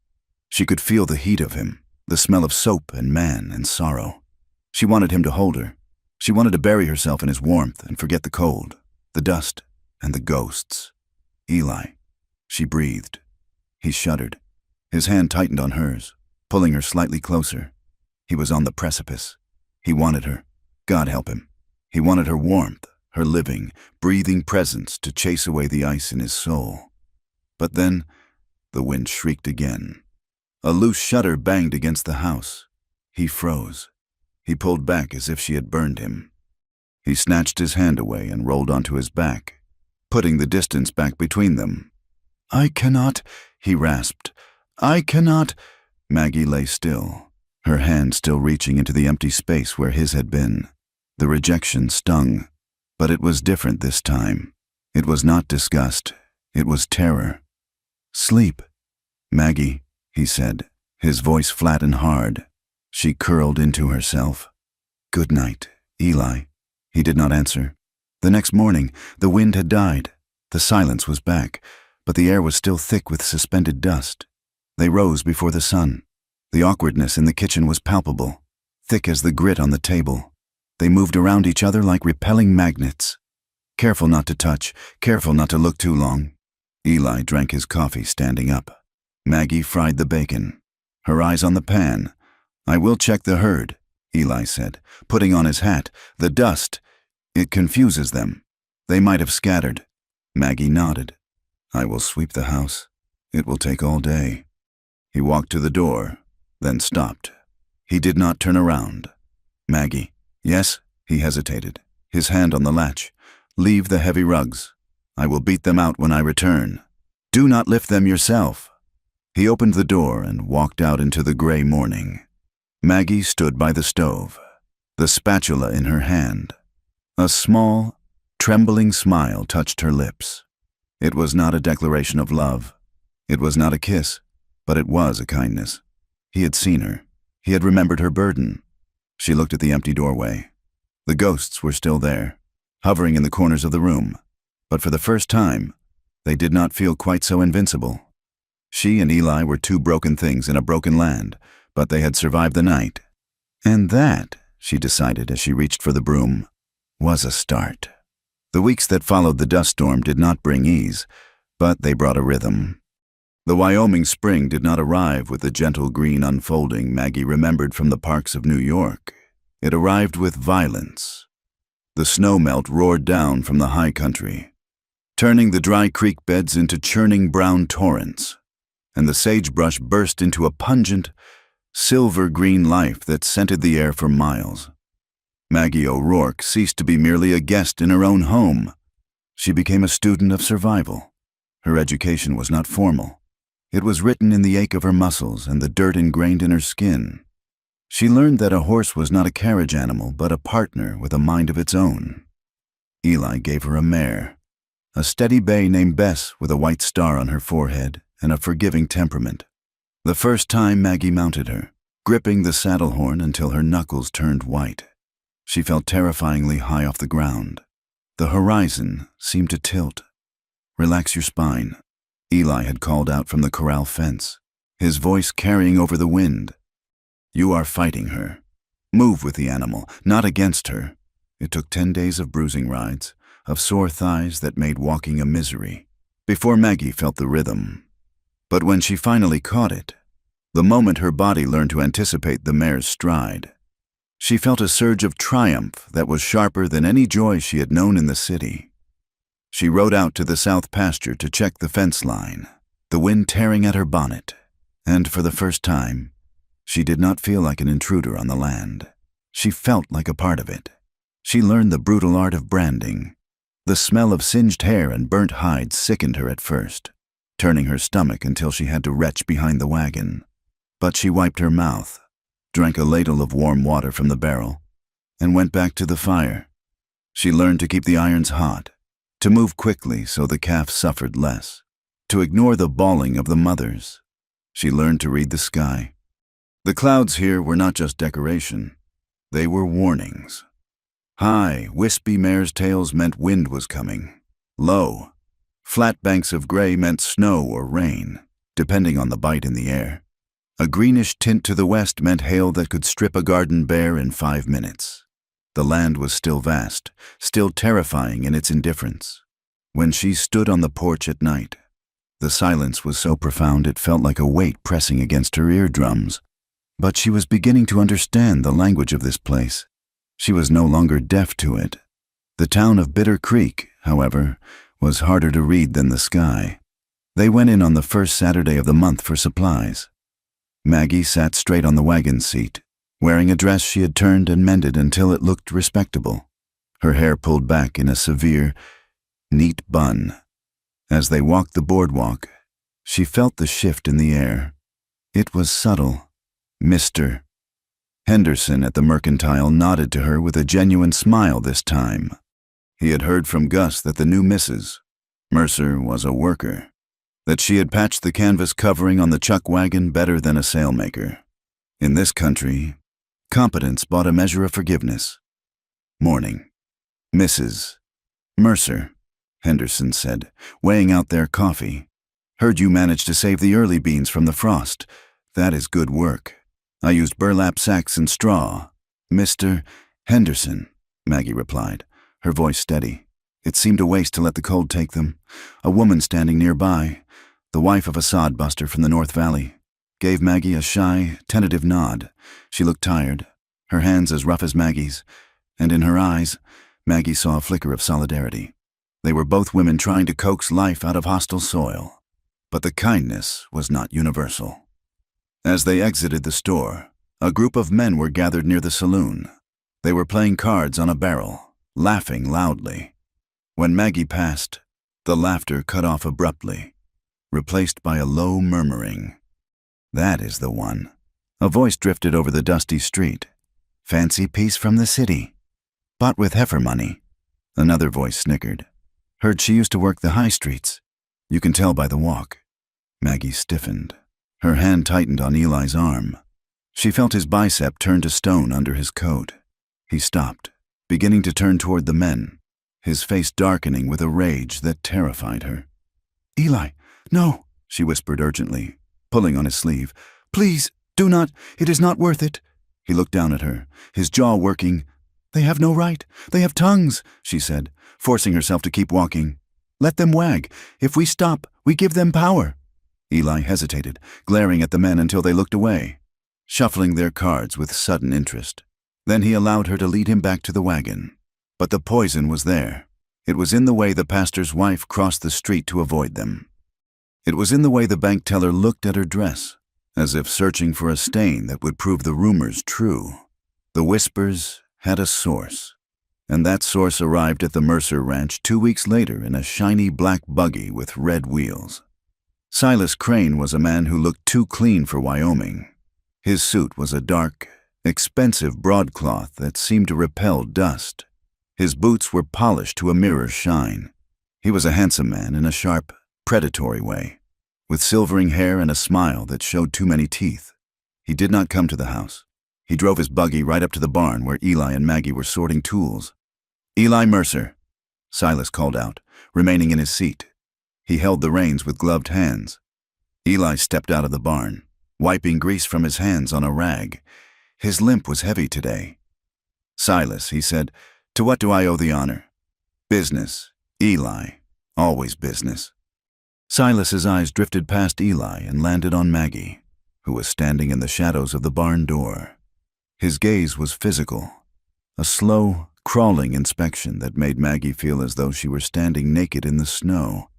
She could feel the heat of him, the smell of soap and man and sorrow. She wanted him to hold her. She wanted to bury herself in his warmth and forget the cold, the dust, and the ghosts. "Eli," she breathed. He shuddered. His hand tightened on hers, pulling her slightly closer. He was on the precipice. He wanted her. God help him. He wanted her warmth, her living, breathing presence to chase away the ice in his soul. But then, the wind shrieked again. A loose shutter banged against the house. He froze. He pulled back as if she had burned him. He snatched his hand away and rolled onto his back, putting the distance back between them. "I cannot," he rasped. "I cannot." Maggie lay still, her hand still reaching into the empty space where his had been. The rejection stung, but it was different this time. It was not disgust. It was terror. "Sleep, Maggie," he said, his voice flat and hard. She curled into herself. "Good night, Eli." He did not answer. The next morning, the wind had died. The silence was back, but the air was still thick with suspended dust. They rose before the sun. The awkwardness in the kitchen was palpable, thick as the grit on the table. They moved around each other like repelling magnets. Careful not to touch, careful not to look too long. Eli drank his coffee standing up. Maggie fried the bacon, her eyes on the pan. "I will check the herd," Eli said, putting on his hat. "The dust, it confuses them. They might have scattered." Maggie nodded. "I will sweep the house. It will take all day." He walked to the door, then stopped. He did not turn around. "Maggie." "Yes?" He hesitated, his hand on the latch. "Leave the heavy rugs. I will beat them out when I return. Do not lift them yourself." He opened the door and walked out into the gray morning. Maggie stood by the stove, the spatula in her hand. A small, trembling smile touched her lips. It was not a declaration of love. It was not a kiss, but it was a kindness. He had seen her. He had remembered her burden. She looked at the empty doorway. The ghosts were still there, hovering in the corners of the room, but for the first time, they did not feel quite so invincible. She and Eli were two broken things in a broken land, but they had survived the night. And that, she decided as she reached for the broom, was a start. The weeks that followed the dust storm did not bring ease, but they brought a rhythm. The Wyoming spring did not arrive with the gentle green unfolding Maggie remembered from the parks of New York. It arrived with violence. The snow melt roared down from the high country, turning the dry creek beds into churning brown torrents, and the sagebrush burst into a pungent, silver-green life that scented the air for miles. Maggie O'Rourke ceased to be merely a guest in her own home. She became a student of survival. Her education was not formal. It was written in the ache of her muscles and the dirt ingrained in her skin. She learned that a horse was not a carriage animal, but a partner with a mind of its own. Eli gave her a mare, a steady bay named Bess with a white star on her forehead and a forgiving temperament. The first time Maggie mounted her, gripping the saddle horn until her knuckles turned white, she felt terrifyingly high off the ground. The horizon seemed to tilt. "Relax your spine," Eli had called out from the corral fence, his voice carrying over the wind. "You are fighting her. Move with the animal, not against her." It took 10 days of bruising rides, of sore thighs that made walking a misery, before Maggie felt the rhythm. But when she finally caught it, the moment her body learned to anticipate the mare's stride, she felt a surge of triumph that was sharper than any joy she had known in the city. She rode out to the south pasture to check the fence line, the wind tearing at her bonnet, and for the first time, she did not feel like an intruder on the land. She felt like a part of it. She learned the brutal art of branding. The smell of singed hair and burnt hide sickened her at first, turning her stomach until she had to retch behind the wagon. But she wiped her mouth, drank a ladle of warm water from the barrel, and went back to the fire. She learned to keep the irons hot, to move quickly so the calf suffered less, to ignore the bawling of the mothers. She learned to read the sky. The clouds here were not just decoration. They were warnings. High, wispy mare's tails meant wind was coming. Low, flat banks of gray meant snow or rain, depending on the bite in the air. A greenish tint to the west meant hail that could strip a garden bare in 5 minutes. The land was still vast, still terrifying in its indifference. When she stood on the porch at night, the silence was so profound it felt like a weight pressing against her eardrums. But she was beginning to understand the language of this place. She was no longer deaf to it. The town of Bitter Creek, however, was harder to read than the sky. They went in on the first Saturday of the month for supplies. Maggie sat straight on the wagon seat, wearing a dress she had turned and mended until it looked respectable, her hair pulled back in a severe, neat bun. As they walked the boardwalk, she felt the shift in the air. It was subtle. Mr. Henderson at the Mercantile nodded to her with a genuine smile this time. He had heard from Gus that the new Mrs. Mercer was a worker, that she had patched the canvas covering on the chuck wagon better than a sailmaker. In this country, competence bought a measure of forgiveness. "Morning, Mrs. Mercer," Henderson said, weighing out their coffee. "Heard you managed to save the early beans from the frost. That is good work. I used burlap sacks and straw." "Mr. Henderson," Maggie replied, her voice steady. It seemed a waste to let the cold take them. A woman standing nearby, the wife of a sodbuster from the North Valley, gave Maggie a shy, tentative nod. She looked tired, her hands as rough as Maggie's, and in her eyes, Maggie saw a flicker of solidarity. They were both women trying to coax life out of hostile soil, but the kindness was not universal. As they exited the store, a group of men were gathered near the saloon. They were playing cards on a barrel, laughing loudly. When Maggie passed, the laughter cut off abruptly, replaced by a low murmuring. "That is the one." A voice drifted over the dusty street. "Fancy piece from the city. Bought with heifer money." Another voice snickered. "Heard she used to work the high streets. You can tell by the walk." Maggie stiffened. Her hand tightened on Eli's arm. She felt his bicep turn to stone under his coat. He stopped, beginning to turn toward the men, his face darkening with a rage that terrified her. "Eli, no," she whispered urgently, pulling on his sleeve. "Please, do not. It is not worth it." He looked down at her, his jaw working. They have no right. They have tongues, she said, forcing herself to keep walking. Let them wag. If we stop, we give them power. Eli hesitated, glaring at the men until they looked away, shuffling their cards with sudden interest. Then he allowed her to lead him back to the wagon. But the poison was there. It was in the way the pastor's wife crossed the street to avoid them. It was in the way the bank teller looked at her dress, as if searching for a stain that would prove the rumors true. The whispers had a source, and that source arrived at the Mercer Ranch 2 weeks later in a shiny black buggy with red wheels. Silas Crane was a man who looked too clean for Wyoming. His suit was a dark, expensive broadcloth that seemed to repel dust. His boots were polished to a mirror's shine. He was a handsome man in a sharp, predatory way, with silvering hair and a smile that showed too many teeth. He did not come to the house. He drove his buggy right up to the barn where Eli and Maggie were sorting tools. "Eli Mercer," Silas called out, remaining in his seat. He held the reins with gloved hands. Eli stepped out of the barn, wiping grease from his hands on a rag. His limp was heavy today. "Silas," he said, "to what do I owe the honor?" "Business, Eli. Always business." Silas's eyes drifted past Eli and landed on Maggie, who was standing in the shadows of the barn door. His gaze was physical, a slow, crawling inspection that made Maggie feel as though she were standing naked in the snow.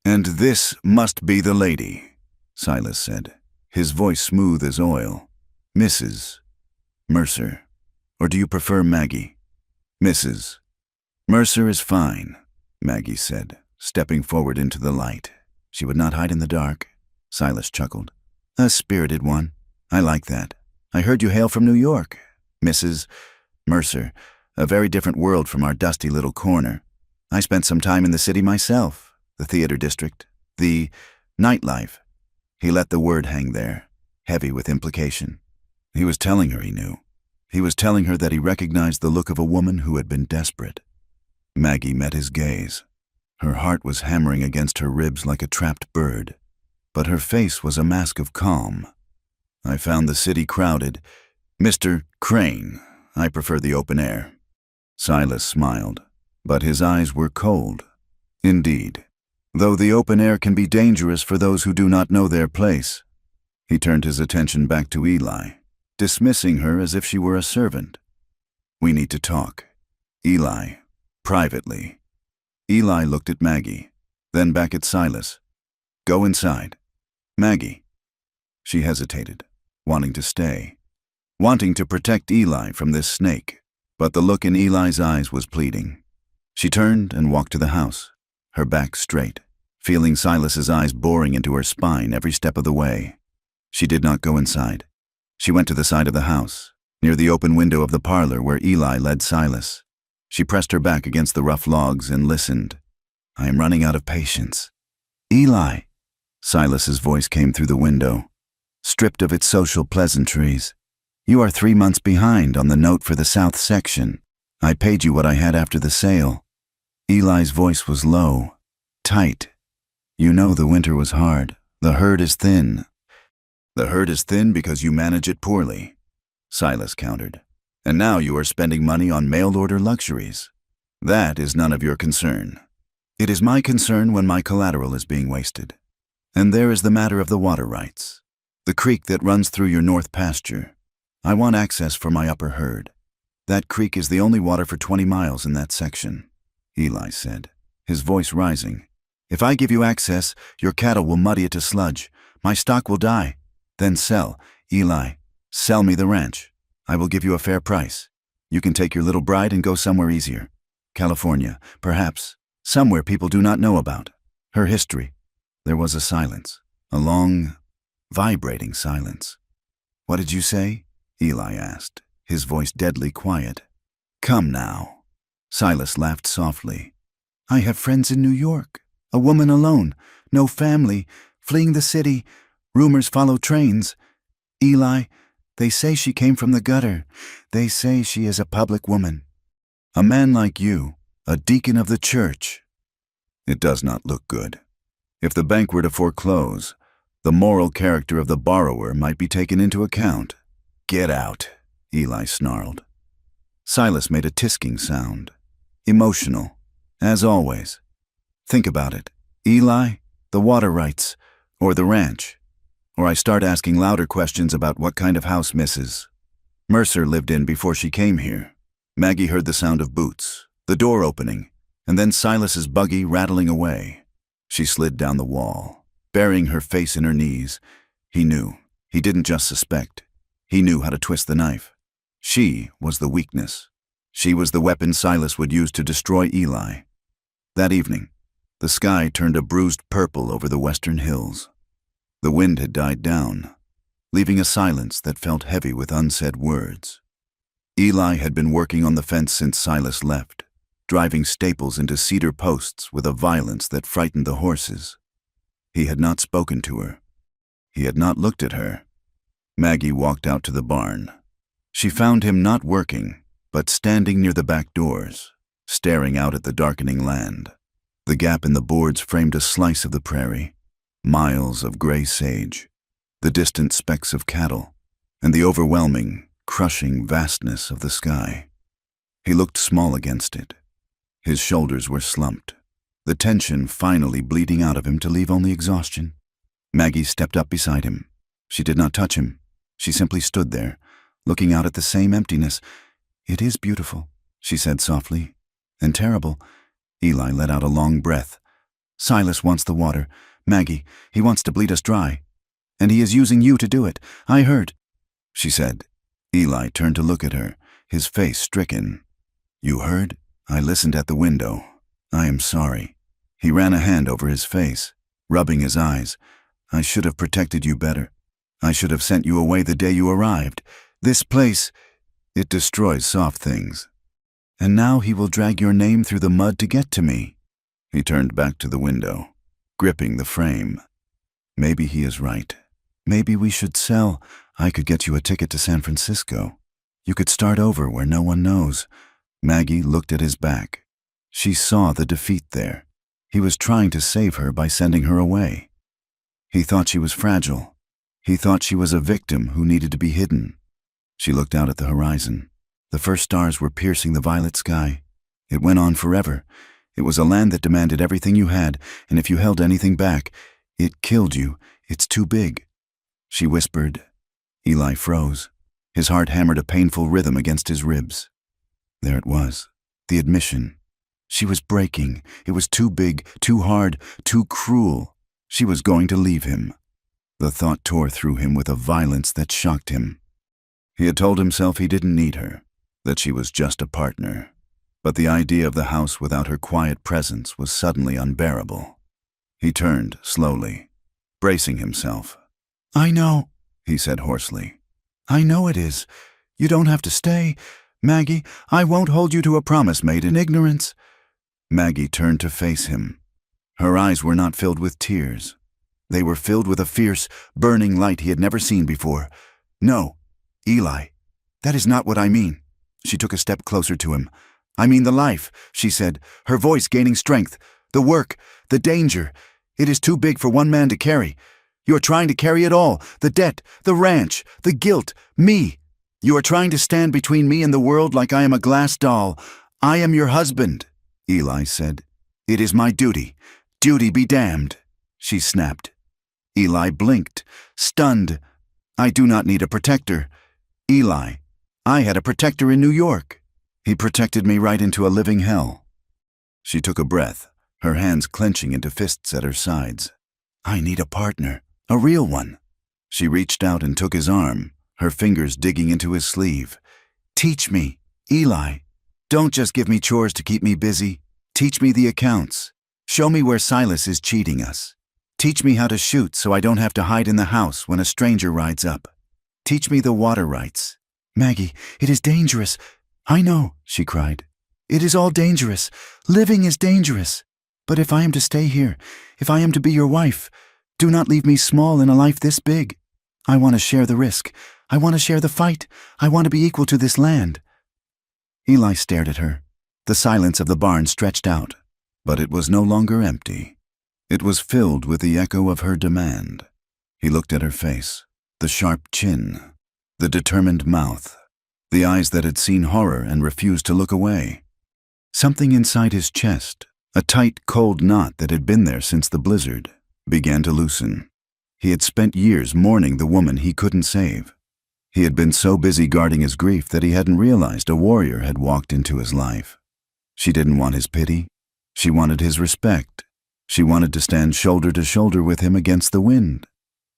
"And this must be the lady," Silas said, his voice smooth as oil. "Mrs. Mercer. Or do you prefer Maggie?" "Mrs. Mercer is fine," Maggie said, stepping forward into the light. She would not hide in the dark. Silas chuckled. "A spirited one. I like that. I heard you hail from New York, Mrs. Mercer. A very different world from our dusty little corner. I spent some time in the city myself, the theater district, the nightlife." He let the word hang there, heavy with implication. He was telling her he knew. He was telling her that he recognized the look of a woman who had been desperate. Maggie met his gaze. Her heart was hammering against her ribs like a trapped bird, but her face was a mask of calm. "I found the city crowded. Mr. Crane, I prefer the open air." Silas smiled, but his eyes were cold. "Indeed, though the open air can be dangerous for those who do not know their place." He turned his attention back to Eli, dismissing her as if she were a servant. "We need to talk. Eli, privately." Eli looked at Maggie, then back at Silas. "Go inside." "Maggie." She hesitated, wanting to stay, wanting to protect Eli from this snake, but the look in Eli's eyes was pleading. She turned and walked to the house, her back straight, feeling Silas's eyes boring into her spine every step of the way. She did not go inside. She went to the side of the house, near the open window of the parlor where Eli led Silas. She pressed her back against the rough logs and listened. "I am running out of patience." "Eli," Silas's voice came through the window, stripped of its social pleasantries. "You are 3 months behind on the note for the south section. I paid you what I had after the sale." Eli's voice was low, tight. "You know the winter was hard. The herd is thin." "The herd is thin because you manage it poorly," Silas countered. "And now you are spending money on mail-order luxuries. That is none of your concern. It is my concern when my collateral is being wasted. And there is the matter of the water rights. The creek that runs through your north pasture. I want access for my upper herd. That creek is the only water for 20 miles in that section," Eli said, his voice rising. "If I give you access, your cattle will muddy it to sludge. My stock will die. Then sell, Eli. Sell me the ranch. I will give you a fair price. You can take your little bride and go somewhere easier. California, perhaps. Somewhere people do not know about. Her history." There was a silence, a long, vibrating silence. "What did you say?" Eli asked, his voice deadly quiet. "Come now." Silas laughed softly. "I have friends in New York. A woman alone, no family, fleeing the city. Rumors follow trains. Eli, they say she came from the gutter. They say she is a public woman. A man like you, a deacon of the church." It does not look good. If the bank were to foreclose, the moral character of the borrower might be taken into account. "Get out," Eli snarled. Silas made a tisking sound. Emotional, as always. Think about it. Eli, the water rights, or the ranch. Or I start asking louder questions about what kind of house Mrs. Mercer lived in before she came here. Maggie heard the sound of boots, the door opening, and then Silas's buggy rattling away. She slid down the wall, burying her face in her knees. He knew. He didn't just suspect. He knew how to twist the knife. She was the weakness. She was the weapon Silas would use to destroy Eli. That evening, the sky turned a bruised purple over the western hills. The wind had died down, leaving a silence that felt heavy with unsaid words. Eli had been working on the fence since Silas left, driving staples into cedar posts with a violence that frightened the horses. He had not spoken to her. He had not looked at her. Maggie walked out to the barn. She found him not working, but standing near the back doors, staring out at the darkening land. The gap in the boards framed a slice of the prairie, miles of gray sage, the distant specks of cattle, and the overwhelming, crushing vastness of the sky. He looked small against it. His shoulders were slumped, the tension finally bleeding out of him to leave only exhaustion. Maggie stepped up beside him. She did not touch him. She simply stood there, looking out at the same emptiness. "It is beautiful," she said softly. "And terrible." Eli let out a long breath. "Silas wants the water. Maggie, he wants to bleed us dry. And he is using you to do it. I heard," she said. Eli turned to look at her, his face stricken. "You heard? I listened at the window. I am sorry." He ran a hand over his face, rubbing his eyes. "I should have protected you better. I should have sent you away the day you arrived. This place, it destroys soft things. And now he will drag your name through the mud to get to me." He turned back to the window, gripping the frame. "Maybe he is right. Maybe we should sell. I could get you a ticket to San Francisco. You could start over where no one knows." Maggie looked at his back. She saw the defeat there. He was trying to save her by sending her away. He thought she was fragile. He thought she was a victim who needed to be hidden. She looked out at the horizon. The first stars were piercing the violet sky. It went on forever. It was a land that demanded everything you had, and if you held anything back, it killed you. It's too big. She whispered. Eli froze. His heart hammered a painful rhythm against his ribs. There it was, the admission. She was breaking. It was too big, too hard, too cruel. She was going to leave him. The thought tore through him with a violence that shocked him. He had told himself he didn't need her, that she was just a partner. But the idea of the house without her quiet presence was suddenly unbearable. He turned slowly, bracing himself. "I know," he said hoarsely. "I know it is. You don't have to stay. Maggie, I won't hold you to a promise made in ignorance." Maggie turned to face him. Her eyes were not filled with tears. They were filled with a fierce, burning light he had never seen before. "No, Eli, that is not what I mean." She took a step closer to him. "I mean the life," she said, her voice gaining strength. "The work, the danger. It is too big for one man to carry. You are trying to carry it all, the debt, the ranch, the guilt, me. You are trying to stand between me and the world like I am a glass doll. I am your husband," Eli said. "It is my duty. Duty be damned," she snapped. Eli blinked, stunned. "I do not need a protector. Eli, I had a protector in New York. He protected me right into a living hell." She took a breath, her hands clenching into fists at her sides. "I need a partner, a real one." She reached out and took his arm, her fingers digging into his sleeve. "Teach me, Eli. Don't just give me chores to keep me busy. Teach me the accounts. Show me where Silas is cheating us. Teach me how to shoot so I don't have to hide in the house when a stranger rides up. Teach me the water rights." "Maggie, it is dangerous." "I know," she cried. "It is all dangerous. Living is dangerous. But if I am to stay here, if I am to be your wife, do not leave me small in a life this big. I want to share the risk. I want to share the fight. I want to be equal to this land." Eli stared at her. The silence of the barn stretched out, but it was no longer empty. It was filled with the echo of her demand. He looked at her face, the sharp chin, the determined mouth. the eyes that had seen horror and refused to look away. Something inside his chest, a tight, cold knot that had been there since the blizzard, began to loosen. He had spent years mourning the woman he couldn't save. He had been so busy guarding his grief that he hadn't realized a warrior had walked into his life. She didn't want his pity. She wanted his respect. She wanted to stand shoulder to shoulder with him against the wind.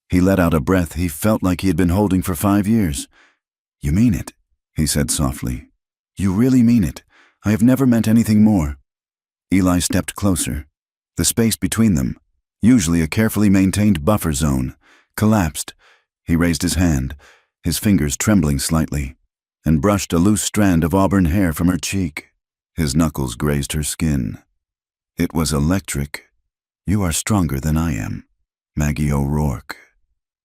He let out a breath he felt like he had been holding for 5 years. "You mean it," he said softly. "You really mean it. I have never meant anything more." Eli stepped closer. The space between them, usually a carefully maintained buffer zone, collapsed. He raised his hand, his fingers trembling slightly, and brushed a loose strand of auburn hair from her cheek. His knuckles grazed her skin. It was electric. "You are stronger than I am, Maggie O'Rourke,"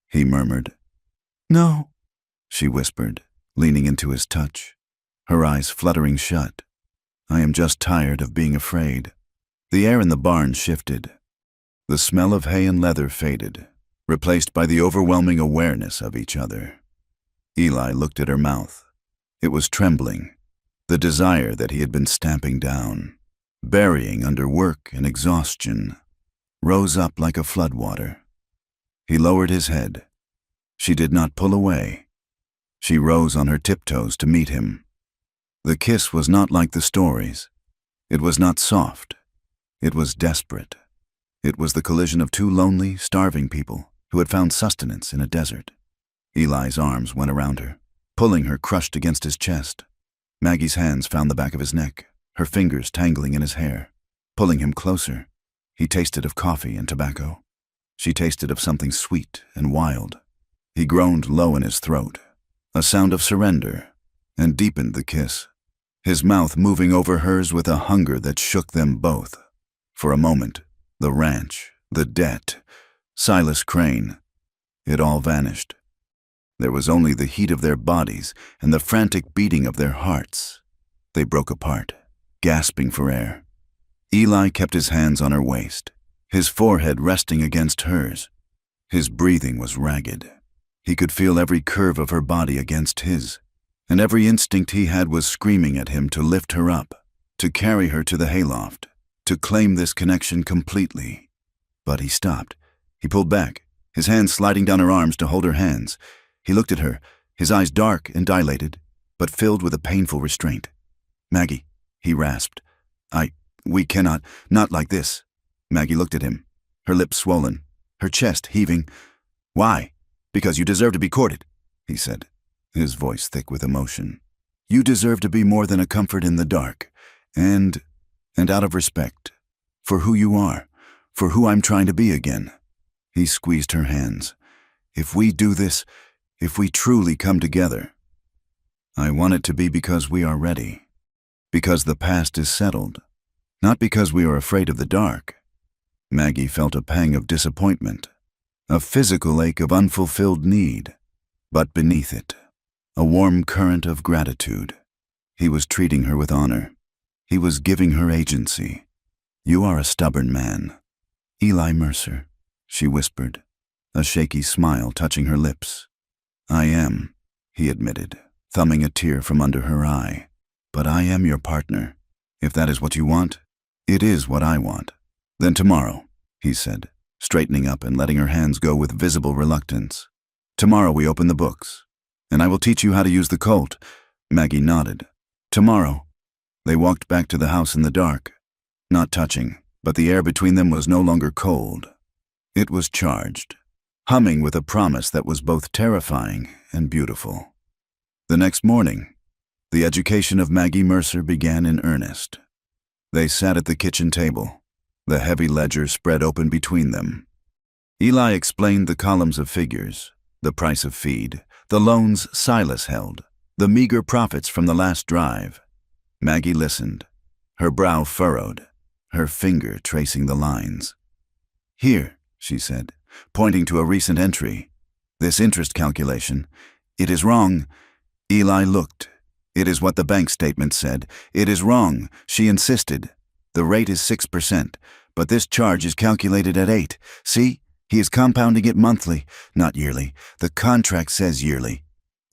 he murmured. "No," she whispered, leaning into his touch, her eyes fluttering shut. "I am just tired of being afraid." The air in the barn shifted. The smell of hay and leather faded, replaced by the overwhelming awareness of each other. Eli looked at her mouth. It was trembling, the desire that he had been stamping down, burying under work and exhaustion, rose up like a floodwater. He lowered his head. She did not pull away. She rose on her tiptoes to meet him. The kiss was not like the stories. It was not soft. It was desperate. It was the collision of two lonely, starving people who had found sustenance in a desert. Eli's arms went around her, pulling her crushed against his chest. Maggie's hands found the back of his neck, her fingers tangling in his hair, pulling him closer. He tasted of coffee and tobacco. She tasted of something sweet and wild. He groaned low in his throat, a sound of surrender, and deepened the kiss, his mouth moving over hers with a hunger that shook them both. For a moment, the ranch, the debt, Silas Crane, it all vanished. There was only the heat of their bodies and the frantic beating of their hearts. They broke apart, gasping for air. Eli kept his hands on her waist, his forehead resting against hers. His breathing was ragged. He could feel every curve of her body against his, and every instinct he had was screaming at him to lift her up, to carry her to the hayloft, to claim this connection completely. But he stopped. He pulled back, his hands sliding down her arms to hold her hands. He looked at her, his eyes dark and dilated, but filled with a painful restraint. "Maggie," he rasped. We cannot, not like this." Maggie looked at him, her lips swollen, her chest heaving. "Why?" "Because you deserve to be courted," he said, his voice thick with emotion. "You deserve to be more than a comfort in the dark, and out of respect, for who you are, for who I'm trying to be again." He squeezed her hands. "If we do this, if we truly come together, I want it to be because we are ready, because the past is settled, not because we are afraid of the dark." Maggie felt a pang of disappointment, a physical ache of unfulfilled need, but beneath it, a warm current of gratitude. He was treating her with honor. He was giving her agency. "You are a stubborn man, Eli Mercer," she whispered, a shaky smile touching her lips. "I am," he admitted, thumbing a tear from under her eye. "But I am your partner. If that is what you want, it is what I want." "Then tomorrow," he said, straightening up and letting her hands go with visible reluctance. "Tomorrow we open the books, and I will teach you how to use the Colt." Maggie nodded. "Tomorrow." They walked back to the house in the dark, not touching, but the air between them was no longer cold. It was charged, humming with a promise that was both terrifying and beautiful. The next morning, the education of Maggie Mercer began in earnest. They sat at the kitchen table, the heavy ledger spread open between them. Eli explained the columns of figures, the price of feed, the loans Silas held, the meager profits from the last drive. Maggie listened, her brow furrowed, her finger tracing the lines. "Here," she said, pointing to a recent entry. "This interest calculation. It is wrong." Eli looked. "It is what the bank statement said. It is wrong," she insisted. "The rate is 6%, but this charge is calculated at 8. See, he is compounding it monthly, not yearly. The contract says yearly."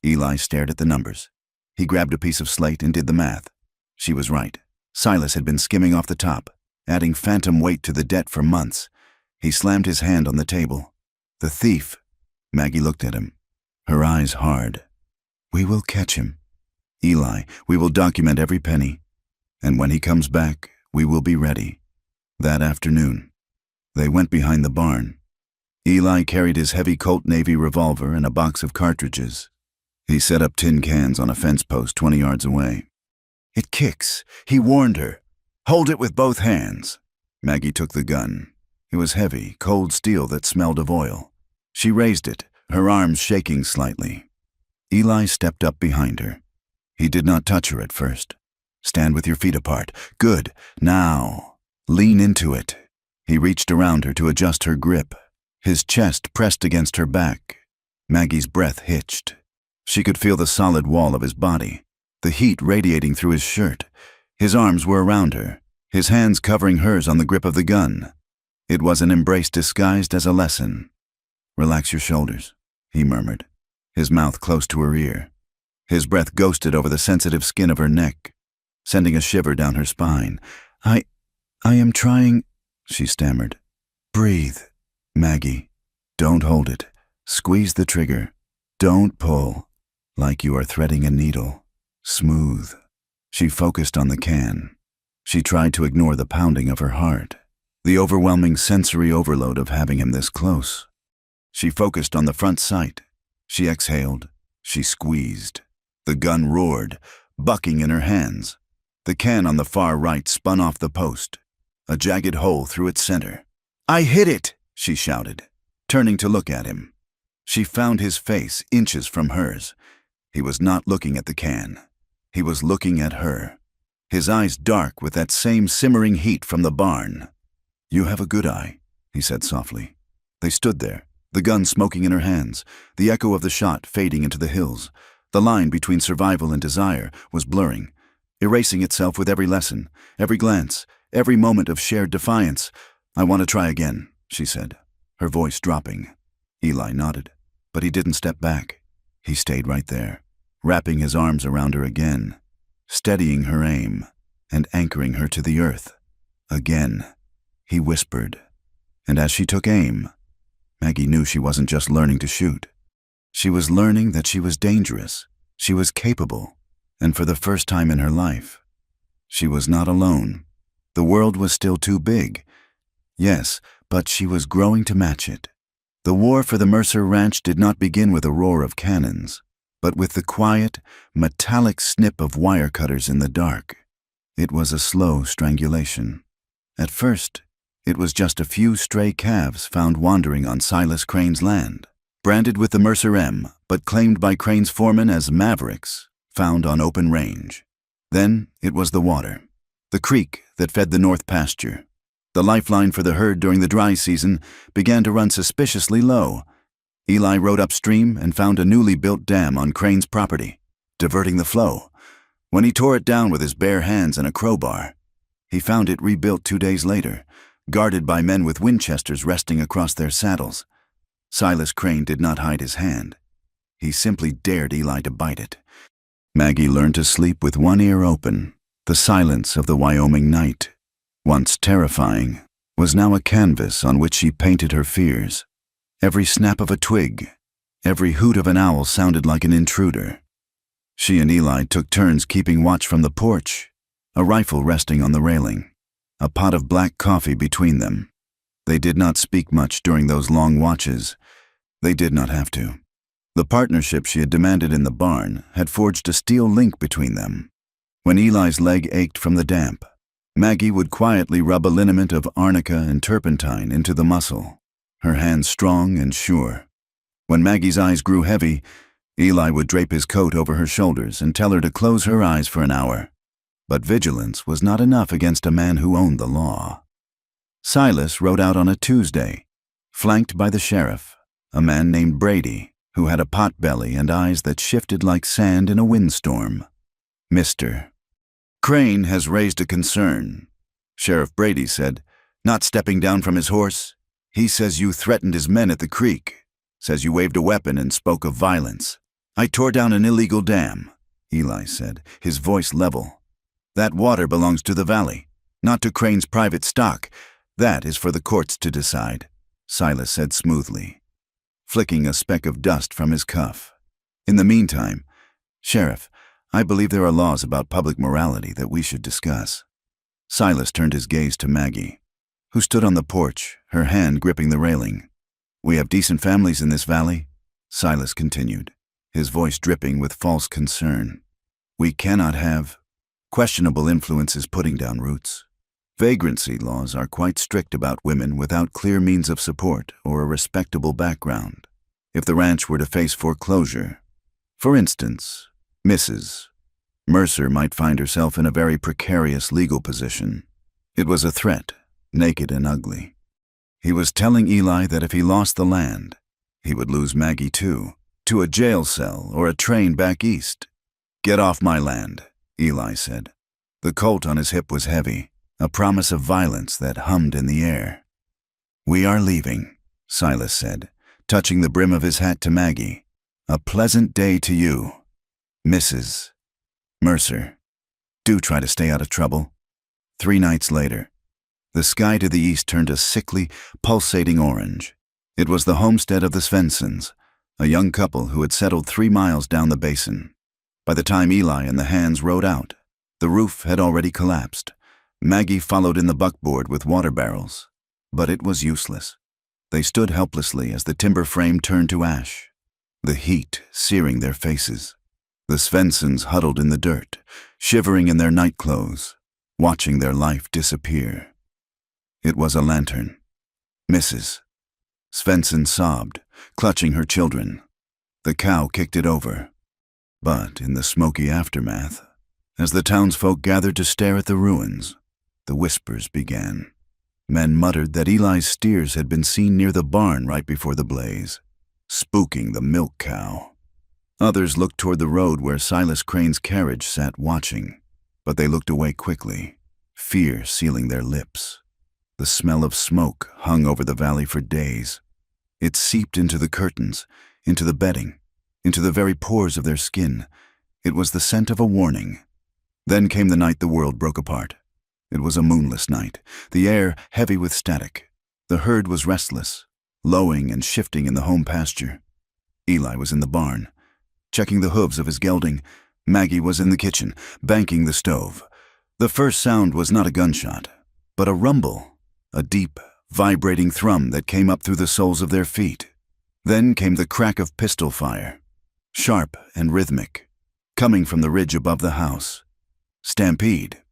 Eli stared at the numbers. He grabbed a piece of slate and did the math. She was right. Silas had been skimming off the top, adding phantom weight to the debt for months. He slammed his hand on the table. The thief. Maggie looked at him, her eyes hard. We will catch him. Eli, we will document every penny. And when he comes back, we will be ready. That afternoon, they went behind the barn. Eli carried his heavy Colt Navy revolver and a box of cartridges. He set up tin cans on a fence post 20 yards away. It kicks, he warned her. Hold it with both hands. Maggie took the gun. It was heavy, cold steel that smelled of oil. She raised it, her arms shaking slightly. Eli stepped up behind her. He did not touch her at first. Stand with your feet apart. Good. Now, lean into it. He reached around her to adjust her grip. His chest pressed against her back. Maggie's breath hitched. She could feel the solid wall of his body, the heat radiating through his shirt. His arms were around her, his hands covering hers on the grip of the gun. It was an embrace disguised as a lesson. Relax your shoulders, he murmured, his mouth close to her ear. His breath ghosted over the sensitive skin of her neck, sending a shiver down her spine. I am trying, she stammered. Breathe, Maggie. Don't hold it. Squeeze the trigger. Don't pull, like you are threading a needle. Smooth. She focused on the can. She tried to ignore the pounding of her heart, the overwhelming sensory overload of having him this close. She focused on the front sight. She exhaled. She squeezed. The gun roared, bucking in her hands. The can on the far right spun off the post, a jagged hole through its center. I hit it, she shouted, turning to look at him. She found his face inches from hers. He was not looking at the can. He was looking at her, his eyes dark with that same simmering heat from the barn. You have a good eye, he said softly. They stood there, the gun smoking in her hands, the echo of the shot fading into the hills. The line between survival and desire was blurring, erasing itself with every lesson, every glance, every moment of shared defiance. I want to try again, she said, her voice dropping. Eli nodded, but he didn't step back. He stayed right there, wrapping his arms around her again, steadying her aim and anchoring her to the earth. Again, he whispered. And as she took aim, Maggie knew she wasn't just learning to shoot. She was learning that she was dangerous, she was capable, and for the first time in her life, she was not alone. The world was still too big. Yes, but she was growing to match it. The war for the Mercer Ranch did not begin with a roar of cannons, but with the quiet, metallic snip of wire cutters in the dark. It was a slow strangulation. At first, it was just a few stray calves found wandering on Silas Crane's land, branded with the Mercer M, but claimed by Crane's foreman as mavericks, found on open range. Then it was the water, the creek that fed the north pasture. The lifeline for the herd during the dry season began to run suspiciously low. Eli rode upstream and found a newly built dam on Crane's property, diverting the flow. When he tore it down with his bare hands and a crowbar, he found it rebuilt 2 days later, guarded by men with Winchesters resting across their saddles. Silas Crane did not hide his hand. He simply dared Eli to bite it. Maggie learned to sleep with one ear open. The silence of the Wyoming night, once terrifying, was now a canvas on which she painted her fears. Every snap of a twig, every hoot of an owl sounded like an intruder. She and Eli took turns keeping watch from the porch, a rifle resting on the railing, a pot of black coffee between them. They did not speak much during those long watches. They did not have to. The partnership she had demanded in the barn had forged a steel link between them. When Eli's leg ached from the damp, Maggie would quietly rub a liniment of arnica and turpentine into the muscle, her hands strong and sure. When Maggie's eyes grew heavy, Eli would drape his coat over her shoulders and tell her to close her eyes for an hour. But vigilance was not enough against a man who owned the law. Silas rode out on a Tuesday, flanked by the sheriff, a man named Brady, who had a pot-belly and eyes that shifted like sand in a windstorm. Mr. Crane has raised a concern, Sheriff Brady said, not stepping down from his horse. He says you threatened his men at the creek, says you waved a weapon and spoke of violence. I tore down an illegal dam. Eli said, his voice level. "That water belongs to the valley, not to Crane's private stock. That is for the courts to decide," Silas said smoothly, flicking a speck of dust from his cuff. "In the meantime, Sheriff, I believe there are laws about public morality that we should discuss." Silas turned his gaze to Maggie, who stood on the porch, her hand gripping the railing. "We have decent families in this valley," Silas continued, his voice dripping with false concern. "We cannot have questionable influences putting down roots. Vagrancy laws are quite strict about women without clear means of support or a respectable background. If the ranch were to face foreclosure, for instance, Mrs. Mercer might find herself in a very precarious legal position. It was a threat, naked and ugly. He was telling Eli that if he lost the land, he would lose Maggie too, to a jail cell or a train back east. "Get off my land," Eli said. The colt on his hip was heavy, a promise of violence that hummed in the air. "We are leaving," Silas said, touching the brim of his hat to Maggie. "A pleasant day to you, Mrs. Mercer. Do try to stay out of trouble." 3 nights later, the sky to the east turned a sickly, pulsating orange. It was the homestead of the Svenssons, a young couple who had settled 3 miles down the basin. By the time Eli and the hands rode out, the roof had already collapsed. Maggie followed in the buckboard with water barrels, but it was useless. They stood helplessly as the timber frame turned to ash, the heat searing their faces. The Svenssons huddled in the dirt, shivering in their nightclothes, watching their life disappear. It was a lantern. Mrs. Svensson sobbed, clutching her children. The cow kicked it over. But in the smoky aftermath, as the townsfolk gathered to stare at the ruins, the whispers began. Men muttered that Eli's steers had been seen near the barn right before the blaze, spooking the milk cow. Others looked toward the road where Silas Crane's carriage sat watching, but they looked away quickly, fear sealing their lips. The smell of smoke hung over the valley for days. It seeped into the curtains, into the bedding, into the very pores of their skin. It was the scent of a warning. Then came the night the world broke apart. It was a moonless night, the air heavy with static. The herd was restless, lowing and shifting in the home pasture. Eli was in the barn, checking the hooves of his gelding. Maggie was in the kitchen, banking the stove. The first sound was not a gunshot, but a rumble, a deep, vibrating thrum that came up through the soles of their feet. Then came the crack of pistol fire, sharp and rhythmic, coming from the ridge above the house. Stampede.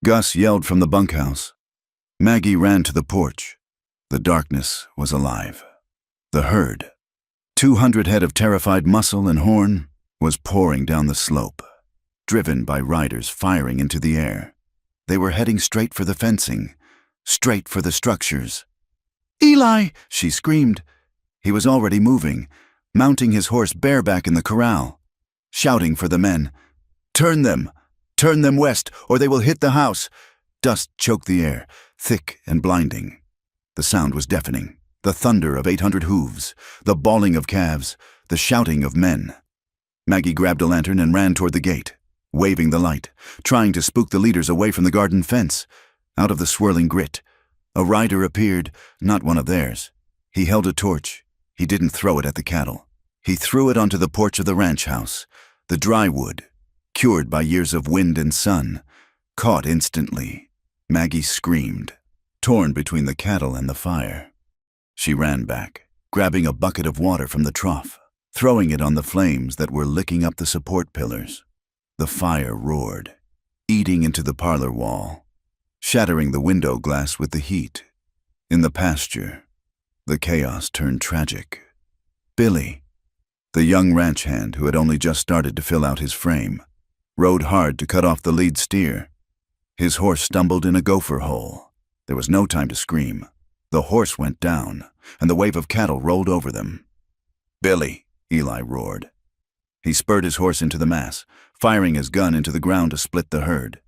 Gus yelled from the bunkhouse. Maggie ran to the porch. The darkness was alive. The herd, 200 head of terrified muscle and horn, was pouring down the slope, driven by riders firing into the air. They were heading straight for the fencing, straight for the structures. "Eli!" she screamed. He was already moving, mounting his horse bareback in the corral, shouting for the men. Turn them west, or they will hit the house." Dust choked the air, thick and blinding. The sound was deafening, the thunder of 800 hooves, the bawling of calves, the shouting of men. Maggie grabbed a lantern and ran toward the gate, waving the light, trying to spook the leaders away from the garden fence. Out of the swirling grit, a rider appeared, not one of theirs. He held a torch. He didn't throw it at the cattle. He threw it onto the porch of the ranch house. The dry wood, cured by years of wind and sun, caught instantly. Maggie screamed, torn between the cattle and the fire. She ran back, grabbing a bucket of water from the trough, throwing it on the flames that were licking up the support pillars. The fire roared, eating into the parlor wall, shattering the window glass with the heat. In the pasture, the chaos turned tragic. Billy, the young ranch hand who had only just started to fill out his frame, rode hard to cut off the lead steer. His horse stumbled in a gopher hole. There was no time to scream. The horse went down, and the wave of cattle rolled over them. "Billy!" Eli roared. He spurred his horse into the mass, firing his gun into the ground to split the herd.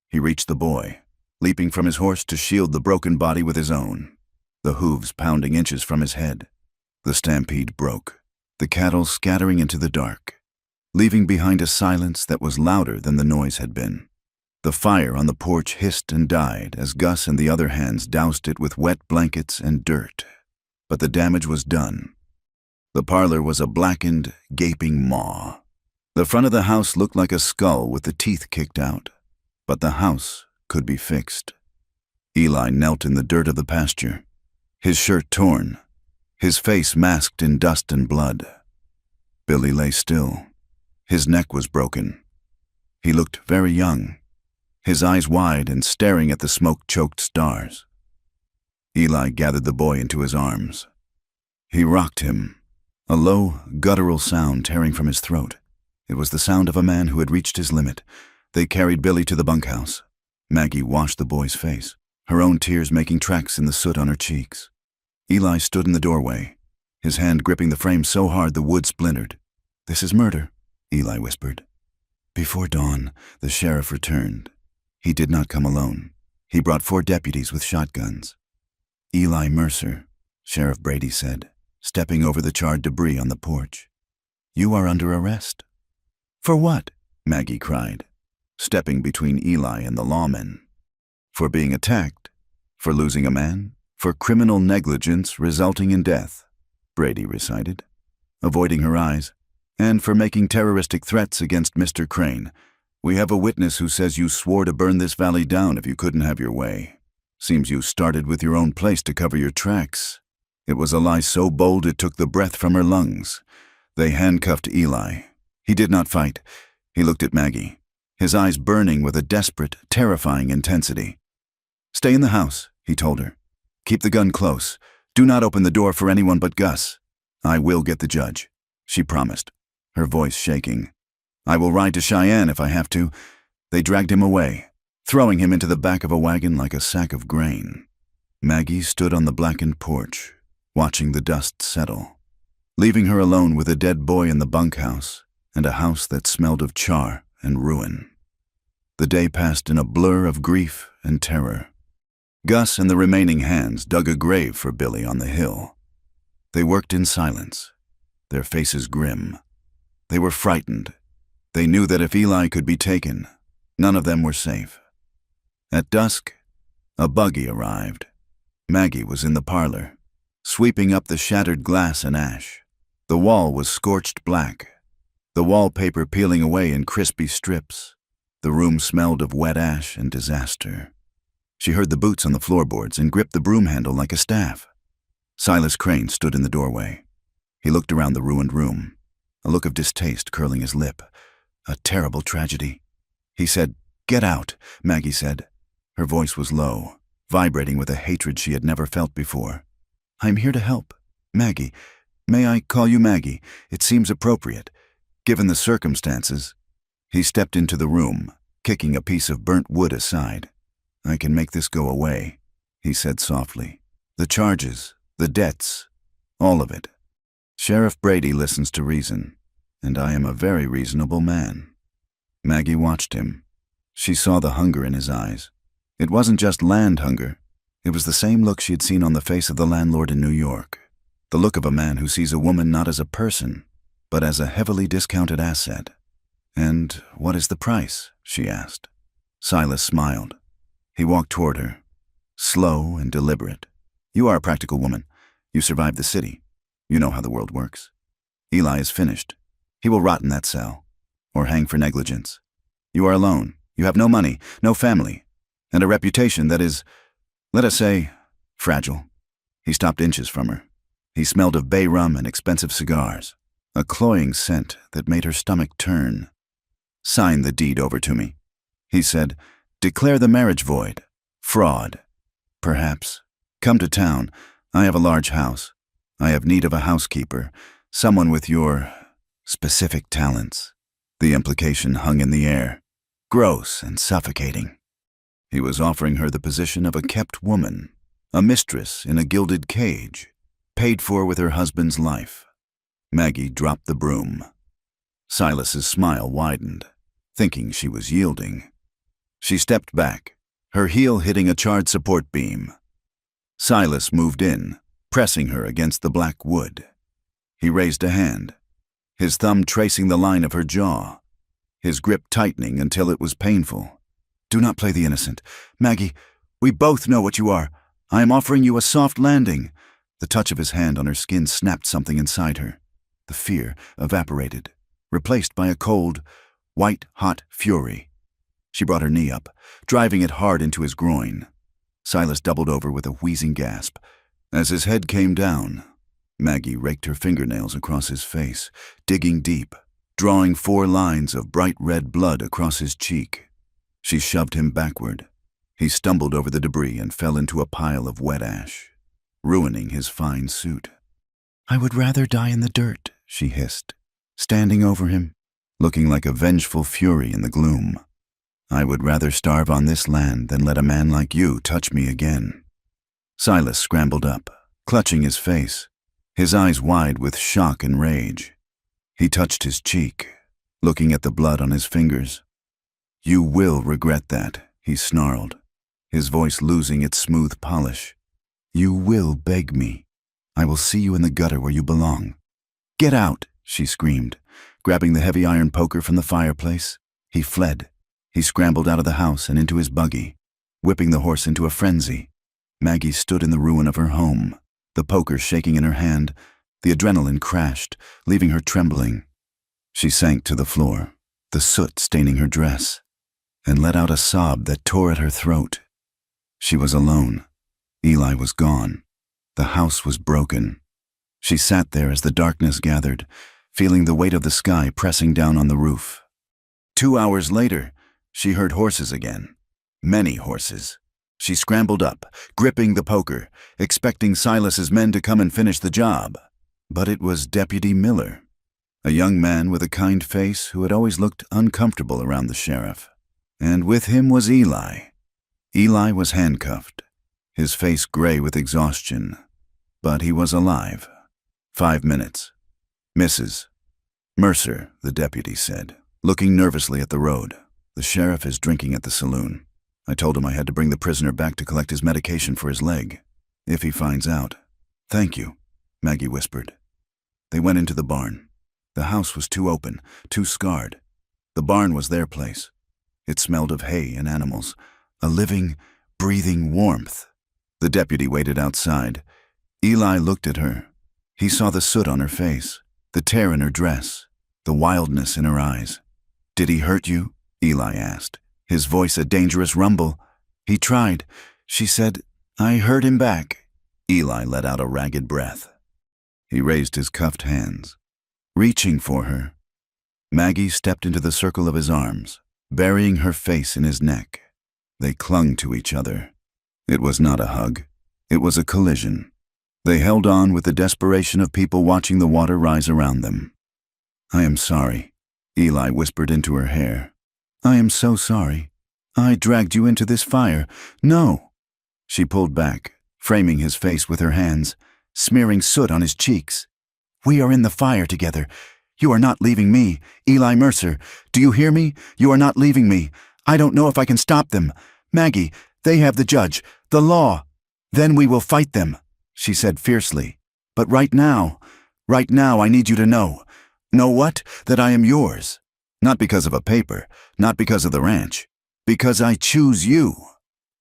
He reached the boy, leaping from his horse to shield the broken body with his own, the hooves pounding inches from his head. The stampede broke, the cattle scattering into the dark. leaving behind a silence that was louder than the noise had been. The fire on the porch hissed and died as Gus and the other hands doused it with wet blankets and dirt. But the damage was done. The parlor was a blackened, gaping maw. The front of the house looked like a skull with the teeth kicked out, but the house could be fixed. Eli knelt in the dirt of the pasture, his shirt torn, his face masked in dust and blood. Billy lay still. His neck was broken. He looked very young, his eyes wide and staring at the smoke-choked stars. Eli gathered the boy into his arms. He rocked him, a low, guttural sound tearing from his throat. It was the sound of a man who had reached his limit. They carried Billy to the bunkhouse. Maggie washed the boy's face, her own tears making tracks in the soot on her cheeks. Eli stood in the doorway, his hand gripping the frame so hard the wood splintered. "This is murder," Eli whispered. Before dawn, the sheriff returned. He did not come alone. He brought 4 deputies with shotguns. "Eli Mercer," Sheriff Brady said, stepping over the charred debris on the porch. "You are under arrest." "For what?" Maggie cried, stepping between Eli and the lawmen. "For being attacked, for losing a man, for criminal negligence resulting in death," Brady recited, avoiding her eyes, "and for making terroristic threats against Mr. Crane. We have a witness who says you swore to burn this valley down if you couldn't have your way. Seems you started with your own place to cover your tracks." It was a lie so bold it took the breath from her lungs. They handcuffed Eli. He did not fight. He looked at Maggie, his eyes burning with a desperate, terrifying intensity. "Stay in the house," he told her. "Keep the gun close. Do not open the door for anyone but Gus. I will get the judge," she promised, her voice shaking. "I will ride to Cheyenne if I have to." They dragged him away, throwing him into the back of a wagon like a sack of grain. Maggie stood on the blackened porch, watching the dust settle, leaving her alone with a dead boy in the bunkhouse and a house that smelled of char and ruin. The day passed in a blur of grief and terror. Gus and the remaining hands dug a grave for Billy on the hill. They worked in silence, their faces grim. They were frightened. They knew that if Eli could be taken, none of them were safe. At dusk, a buggy arrived. Maggie was in the parlor, sweeping up the shattered glass and ash. The wall was scorched black, the wallpaper peeling away in crispy strips. The room smelled of wet ash and disaster. She heard the boots on the floorboards and gripped the broom handle like a staff. Silas Crane stood in the doorway. He looked around the ruined room, a look of distaste curling his lip. A terrible tragedy. He said, "Get out," Maggie said. Her voice was low, vibrating with a hatred she had never felt before. "I'm here to help. Maggie. May I call you Maggie? It seems appropriate, given the circumstances." He stepped into the room, kicking a piece of burnt wood aside. "I can make this go away," he said softly. "The charges, the debts, all of it. Sheriff Brady listens to reason, and I am a very reasonable man." Maggie watched him. She saw the hunger in his eyes. It wasn't just land hunger. It was the same look she had seen on the face of the landlord in New York. The look of a man who sees a woman not as a person, but as a heavily discounted asset. "And what is the price?" she asked. Silas smiled. He walked toward her, slow and deliberate. "You are a practical woman. You survived the city. You know how the world works. Eli is finished. He will rot in that cell, or hang for negligence. You are alone. You have no money, no family, and a reputation that is, let us say, fragile." He stopped inches from her. He smelled of bay rum and expensive cigars, a cloying scent that made her stomach turn. "Sign the deed over to me," he said. "Declare the marriage void. Fraud. Perhaps. Come to town. I have a large house. I have need of a housekeeper, someone with your specific talents." The implication hung in the air, gross and suffocating. He was offering her the position of a kept woman, a mistress in a gilded cage, paid for with her husband's life. Maggie dropped the broom. Silas's smile widened, thinking she was yielding. She stepped back, her heel hitting a charred support beam. Silas moved in, pressing her against the black wood. He raised a hand. his thumb tracing the line of her jaw, his grip tightening until it was painful. "Do not play the innocent. Maggie, we both know what you are. I am offering you a soft landing." The touch of his hand on her skin snapped something inside her. The fear evaporated, replaced by a cold, white-hot fury. She brought her knee up, driving it hard into his groin. Silas doubled over with a wheezing gasp. As his head came down, Maggie raked her fingernails across his face, digging deep, drawing 4 lines of bright red blood across his cheek. She shoved him backward. He stumbled over the debris and fell into a pile of wet ash, ruining his fine suit. "I would rather die in the dirt," she hissed, standing over him, looking like a vengeful fury in the gloom. "I would rather starve on this land than let a man like you touch me again." Silas scrambled up, clutching his face, his eyes wide with shock and rage. He touched his cheek, looking at the blood on his fingers. "You will regret that," he snarled, his voice losing its smooth polish. "You will beg me. I will see you in the gutter where you belong." "Get out," she screamed, grabbing the heavy iron poker from the fireplace. He fled. He scrambled out of the house and into his buggy, whipping the horse into a frenzy. Maggie stood in the ruin of her home, the poker shaking in her hand. The adrenaline crashed, leaving her trembling. She sank to the floor, the soot staining her dress, and let out a sob that tore at her throat. She was alone. Eli was gone. The house was broken. She sat there as the darkness gathered, feeling the weight of the sky pressing down on the roof. 2 hours later, she heard horses again. Many horses. She scrambled up, gripping the poker, expecting Silas's men to come and finish the job. But it was Deputy Miller, a young man with a kind face who had always looked uncomfortable around the sheriff. And with him was Eli. Eli was handcuffed, his face gray with exhaustion, but he was alive. 5 minutes. "Mrs. Mercer," the deputy said, looking nervously at the road. "The sheriff is drinking at the saloon. I told him I had to bring the prisoner back to collect his medication for his leg. If he finds out." "Thank you," Maggie whispered. They went into the barn. The house was too open, too scarred. The barn was their place. It smelled of hay and animals, a living, breathing warmth. The deputy waited outside. Eli looked at her. He saw the soot on her face, the tear in her dress, the wildness in her eyes. "Did he hurt you?" Eli asked, his voice a dangerous rumble. "He tried," she said. "I hurt him back." Eli let out a ragged breath. He raised his cuffed hands, reaching for her. Maggie stepped into the circle of his arms, burying her face in his neck. They clung to each other. It was not a hug. It was a collision. They held on with the desperation of people watching the water rise around them. "I am sorry," Eli whispered into her hair. "I am so sorry. I dragged you into this fire. No." She pulled back, framing his face with her hands, smearing soot on his cheeks. "We are in the fire together. You are not leaving me, Eli Mercer. Do you hear me? You are not leaving me. I don't know if I can stop them. Maggie, they have the judge, the law. Then we will fight them," she said fiercely. "But right now, I need you to know." "Know what? That I am yours. Not because of a paper, not because of the ranch. Because I choose you."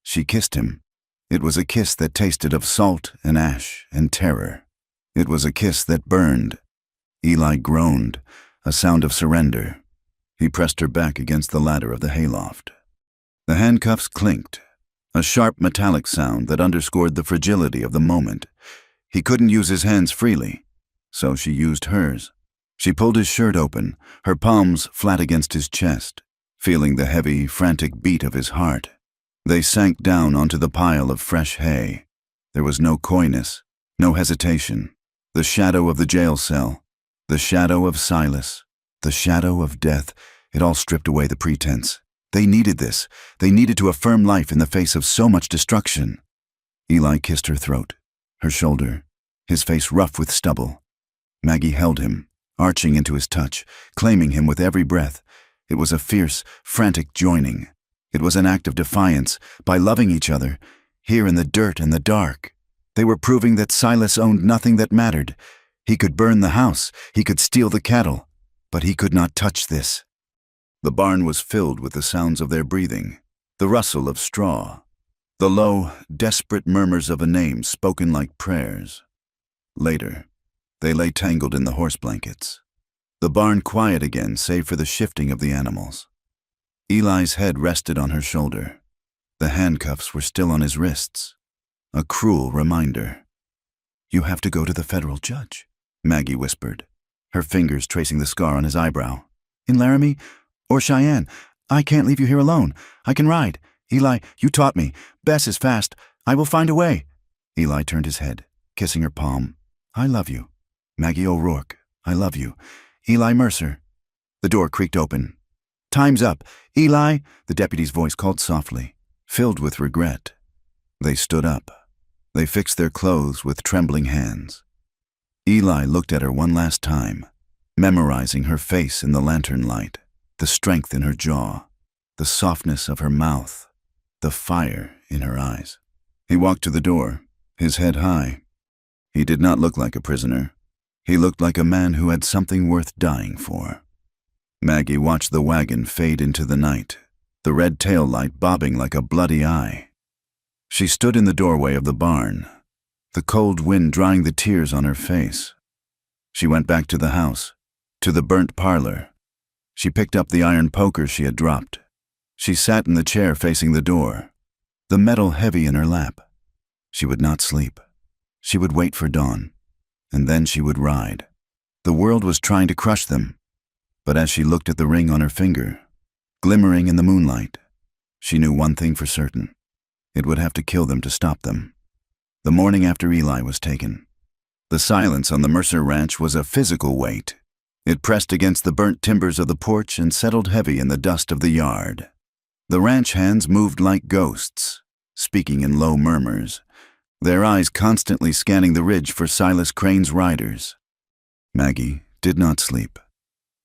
She kissed him. It was a kiss that tasted of salt and ash and terror. It was a kiss that burned. Eli groaned, a sound of surrender. He pressed her back against the ladder of the hayloft. The handcuffs clinked, a sharp metallic sound that underscored the fragility of the moment. He couldn't use his hands freely, so she used hers. She pulled his shirt open, her palms flat against his chest, feeling the heavy, frantic beat of his heart. They sank down onto the pile of fresh hay. There was no coyness, no hesitation. The shadow of the jail cell, the shadow of Silas, the shadow of death, it all stripped away the pretense. They needed this. They needed to affirm life in the face of so much destruction. Eli kissed her throat, her shoulder, his face rough with stubble. Maggie held him, arching into his touch, claiming him with every breath. It was a fierce, frantic joining. It was an act of defiance. By loving each other, here in the dirt and the dark, they were proving that Silas owned nothing that mattered. He could burn the house, he could steal the cattle, but he could not touch this. The barn was filled with the sounds of their breathing, the rustle of straw, the low, desperate murmurs of a name spoken like prayers. Later, they lay tangled in the horse blankets. The barn quiet again save for the shifting of the animals. Eli's head rested on her shoulder. The handcuffs were still on his wrists. A cruel reminder. "You have to go to the federal judge," Maggie whispered, her fingers tracing the scar on his eyebrow. "In Laramie or Cheyenne. I can't leave you here alone. I can ride. Eli, you taught me. Bess is fast. I will find a way." Eli turned his head, kissing her palm. "I love you. Maggie O'Rourke, I love you. Eli Mercer." The door creaked open. "Time's up. Eli," the deputy's voice called softly, filled with regret. They stood up. They fixed their clothes with trembling hands. Eli looked at her one last time, memorizing her face in the lantern light, the strength in her jaw, the softness of her mouth, the fire in her eyes. He walked to the door, his head high. He did not look like a prisoner. He looked like a man who had something worth dying for. Maggie watched the wagon fade into the night, the red tail light bobbing like a bloody eye. She stood in the doorway of the barn, the cold wind drying the tears on her face. She went back to the house, to the burnt parlor. She picked up the iron poker she had dropped. She sat in the chair facing the door, the metal heavy in her lap. She would not sleep. She would wait for dawn, and then she would ride. The world was trying to crush them, but as she looked at the ring on her finger, glimmering in the moonlight, she knew one thing for certain. It would have to kill them to stop them. The morning after Eli was taken, the silence on the Mercer ranch was a physical weight. It pressed against the burnt timbers of the porch and settled heavy in the dust of the yard. The ranch hands moved like ghosts, speaking in low murmurs, their eyes constantly scanning the ridge for Silas Crane's riders. Maggie did not sleep.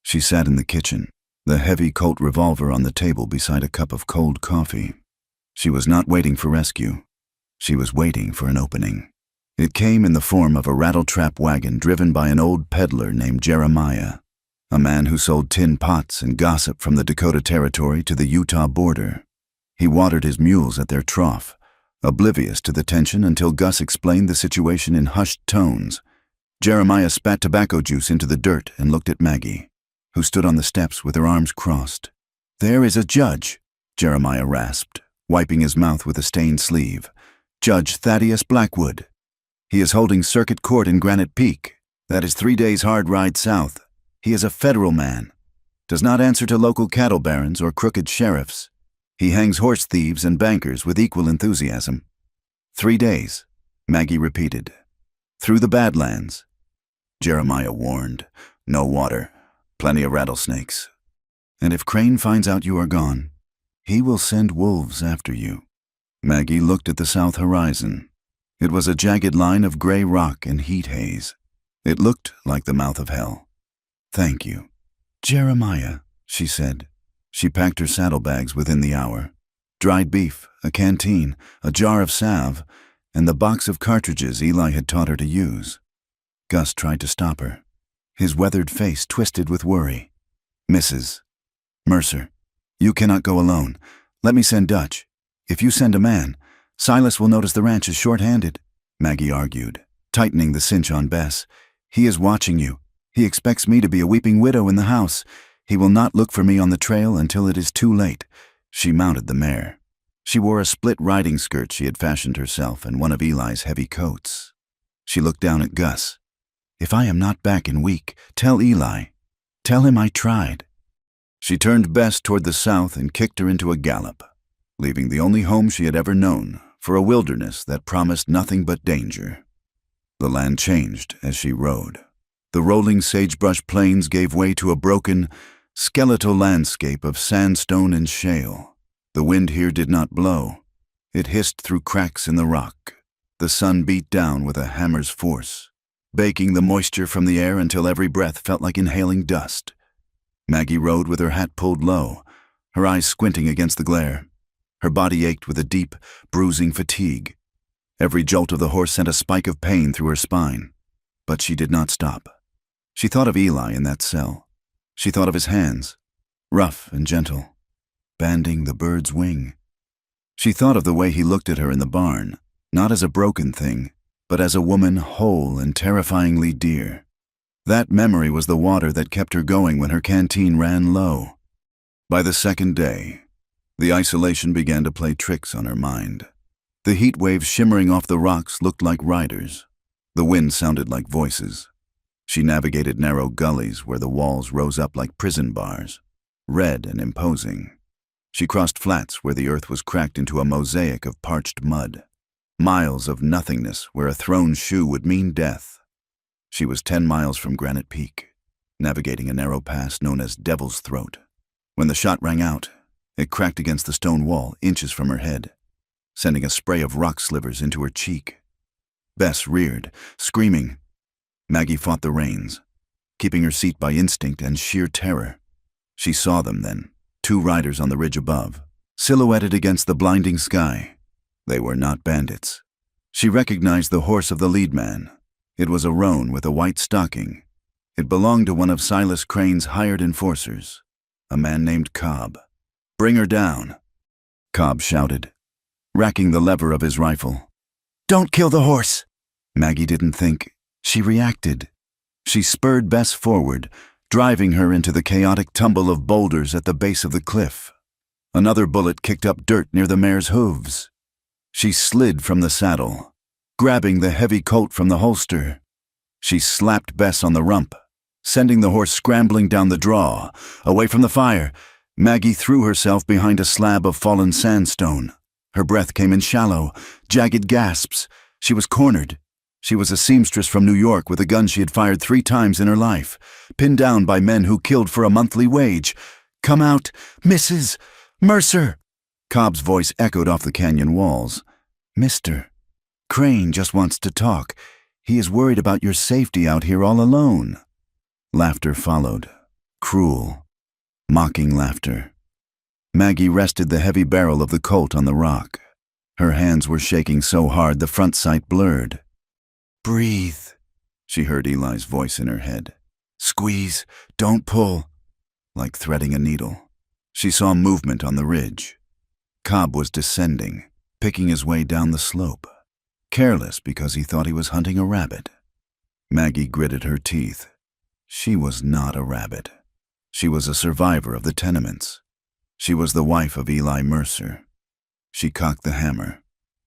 She sat in the kitchen, the heavy Colt revolver on the table beside a cup of cold coffee. She was not waiting for rescue. She was waiting for an opening. It came in the form of a rattletrap wagon driven by an old peddler named Jeremiah, a man who sold tin pots and gossip from the Dakota Territory to the Utah border. He watered his mules at their trough, oblivious to the tension until Gus explained the situation in hushed tones. Jeremiah spat tobacco juice into the dirt and looked at Maggie, who stood on the steps with her arms crossed. "There is a judge," Jeremiah rasped, wiping his mouth with a stained sleeve. "Judge Thaddeus Blackwood. He is holding circuit court in Granite Peak. That is 3 days' hard ride south. He is a federal man. Does not answer to local cattle barons or crooked sheriffs. He hangs horse thieves and bankers with equal enthusiasm." 3 days, Maggie repeated. "Through the Badlands." Jeremiah warned. "No water. Plenty of rattlesnakes. And if Crane finds out you are gone, he will send wolves after you." Maggie looked at the south horizon. It was a jagged line of gray rock and heat haze. It looked like the mouth of hell. "Thank you, Jeremiah," she said. She packed her saddlebags within the hour. Dried beef, a canteen, a jar of salve, and the box of cartridges Eli had taught her to use. Gus tried to stop her, his weathered face twisted with worry. "Mrs. Mercer, you cannot go alone. Let me send Dutch. If you send a man, Silas will notice the ranch is short-handed," Maggie argued, tightening the cinch on Bess. "He is watching you. He expects me to be a weeping widow in the house. He will not look for me on the trail until it is too late." She mounted the mare. She wore a split riding skirt she had fashioned herself and one of Eli's heavy coats. She looked down at Gus. "If I am not back in a week, tell Eli. Tell him I tried." She turned Bess toward the south and kicked her into a gallop, leaving the only home she had ever known for a wilderness that promised nothing but danger. The land changed as she rode. The rolling sagebrush plains gave way to a broken, skeletal landscape of sandstone and shale. The wind here did not blow. It hissed through cracks in the rock. The sun beat down with a hammer's force, baking the moisture from the air until every breath felt like inhaling dust. Maggie rode with her hat pulled low, her eyes squinting against the glare. Her body ached with a deep, bruising fatigue. Every jolt of the horse sent a spike of pain through her spine. But she did not stop. She thought of Eli in that cell. She thought of his hands, rough and gentle, banding the bird's wing. She thought of the way he looked at her in the barn, not as a broken thing, but as a woman whole and terrifyingly dear. That memory was the water that kept her going when her canteen ran low. By the second day, the isolation began to play tricks on her mind. The heat waves shimmering off the rocks looked like riders. The wind sounded like voices. She navigated narrow gullies where the walls rose up like prison bars, red and imposing. She crossed flats where the earth was cracked into a mosaic of parched mud, miles of nothingness where a thrown shoe would mean death. She was 10 miles from Granite Peak, navigating a narrow pass known as Devil's Throat. When the shot rang out, it cracked against the stone wall inches from her head, sending a spray of rock slivers into her cheek. Bess reared, screaming. Maggie fought the reins, keeping her seat by instinct and sheer terror. She saw them then, 2 riders on the ridge above, silhouetted against the blinding sky. They were not bandits. She recognized the horse of the lead man. It was a roan with a white stocking. It belonged to one of Silas Crane's hired enforcers, a man named Cobb. "Bring her down," Cobb shouted, racking the lever of his rifle. "Don't kill the horse!" Maggie didn't think. She reacted. She spurred Bess forward, driving her into the chaotic tumble of boulders at the base of the cliff. Another bullet kicked up dirt near the mare's hooves. She slid from the saddle, grabbing the heavy colt from the holster. She slapped Bess on the rump, sending the horse scrambling down the draw. Away from the fire, Maggie threw herself behind a slab of fallen sandstone. Her breath came in shallow, jagged gasps. She was cornered. She was a seamstress from New York with a gun she had fired 3 times in her life, pinned down by men who killed for a monthly wage. "Come out, Mrs. Mercer!" Cobb's voice echoed off the canyon walls. "Mr. Crane just wants to talk. He is worried about your safety out here all alone." Laughter followed. Cruel, mocking laughter. Maggie rested the heavy barrel of the Colt on the rock. Her hands were shaking so hard the front sight blurred. "Breathe," she heard Eli's voice in her head. "Squeeze, don't pull," like threading a needle. She saw movement on the ridge. Cobb was descending, picking his way down the slope, careless because he thought he was hunting a rabbit. Maggie gritted her teeth. She was not a rabbit. She was a survivor of the tenements. She was the wife of Eli Mercer. She cocked the hammer.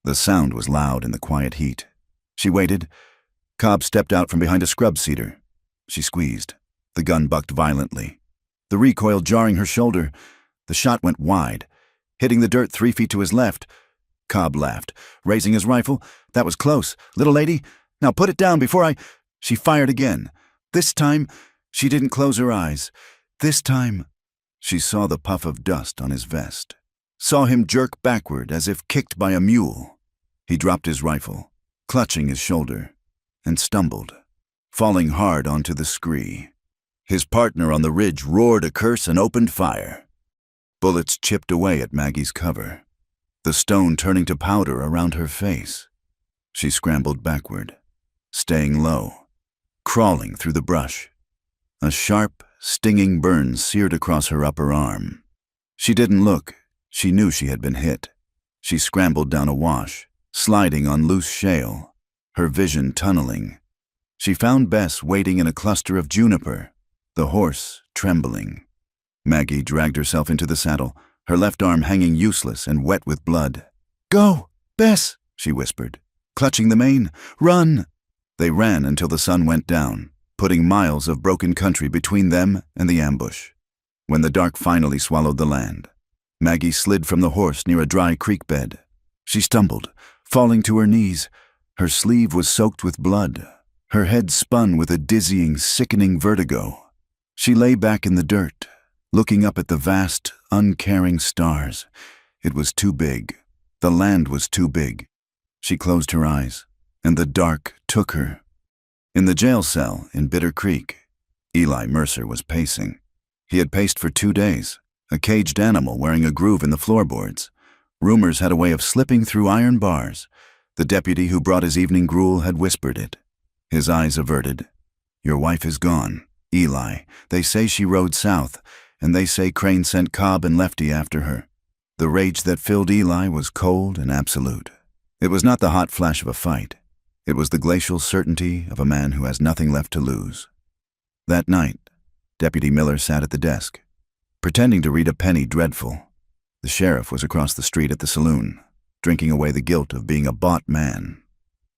The sound was loud in the quiet heat. She waited. Cobb stepped out from behind a scrub cedar. She squeezed. The gun bucked violently, the recoil jarring her shoulder. The shot went wide, hitting the dirt 3 feet to his left. Cobb laughed, raising his rifle. "That was close. Little lady, now put it down before I—" She fired again. This time, she didn't close her eyes. This time, she saw the puff of dust on his vest, saw him jerk backward as if kicked by a mule. He dropped his rifle, clutching his shoulder, and stumbled, falling hard onto the scree. His partner on the ridge roared a curse and opened fire. Bullets chipped away at Maggie's cover, the stone turning to powder around her face. She scrambled backward, staying low, crawling through the brush. A sharp, stinging burn seared across her upper arm. She didn't look. She knew she had been hit. She scrambled down a wash, sliding on loose shale, her vision tunneling. She found Bess waiting in a cluster of juniper, the horse trembling. Maggie dragged herself into the saddle, her left arm hanging useless and wet with blood. "Go, Bess," she whispered, clutching the mane. "Run!" They ran until the sun went down, putting miles of broken country between them and the ambush. When the dark finally swallowed the land, Maggie slid from the horse near a dry creek bed. She stumbled, falling to her knees. Her sleeve was soaked with blood. Her head spun with a dizzying, sickening vertigo. She lay back in the dirt, looking up at the vast, uncaring stars. It was too big. The land was too big. She closed her eyes, and the dark took her. In the jail cell in Bitter Creek, Eli Mercer was pacing. He had paced for 2 days, a caged animal wearing a groove in the floorboards. Rumors had a way of slipping through iron bars. The deputy who brought his evening gruel had whispered it. His eyes averted. Your wife is gone, Eli. They say she rode south, and they say Crane sent Cobb and Lefty after her. The rage that filled Eli was cold and absolute. It was not the hot flash of a fight. It was the glacial certainty of a man who has nothing left to lose. That night, Deputy Miller sat at the desk, pretending to read a penny dreadful. The sheriff was across the street at the saloon, drinking away the guilt of being a bought man.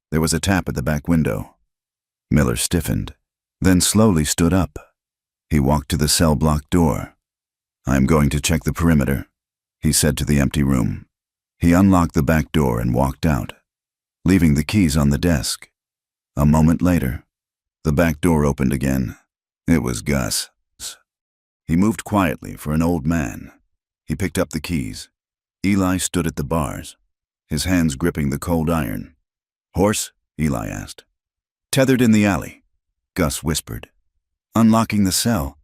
There was a tap at the back window. Miller stiffened, then slowly stood up. He walked to the cell block door. "I am going to check the perimeter," he said to the empty room. He unlocked the back door and walked out, leaving the keys on the desk. A moment later, the back door opened again. It was Gus. He moved quietly for an old man. He picked up the keys. Eli stood at the bars, his hands gripping the cold iron. "Horse?" Eli asked. "Tethered in the alley," Gus whispered. "Unlocking the cell.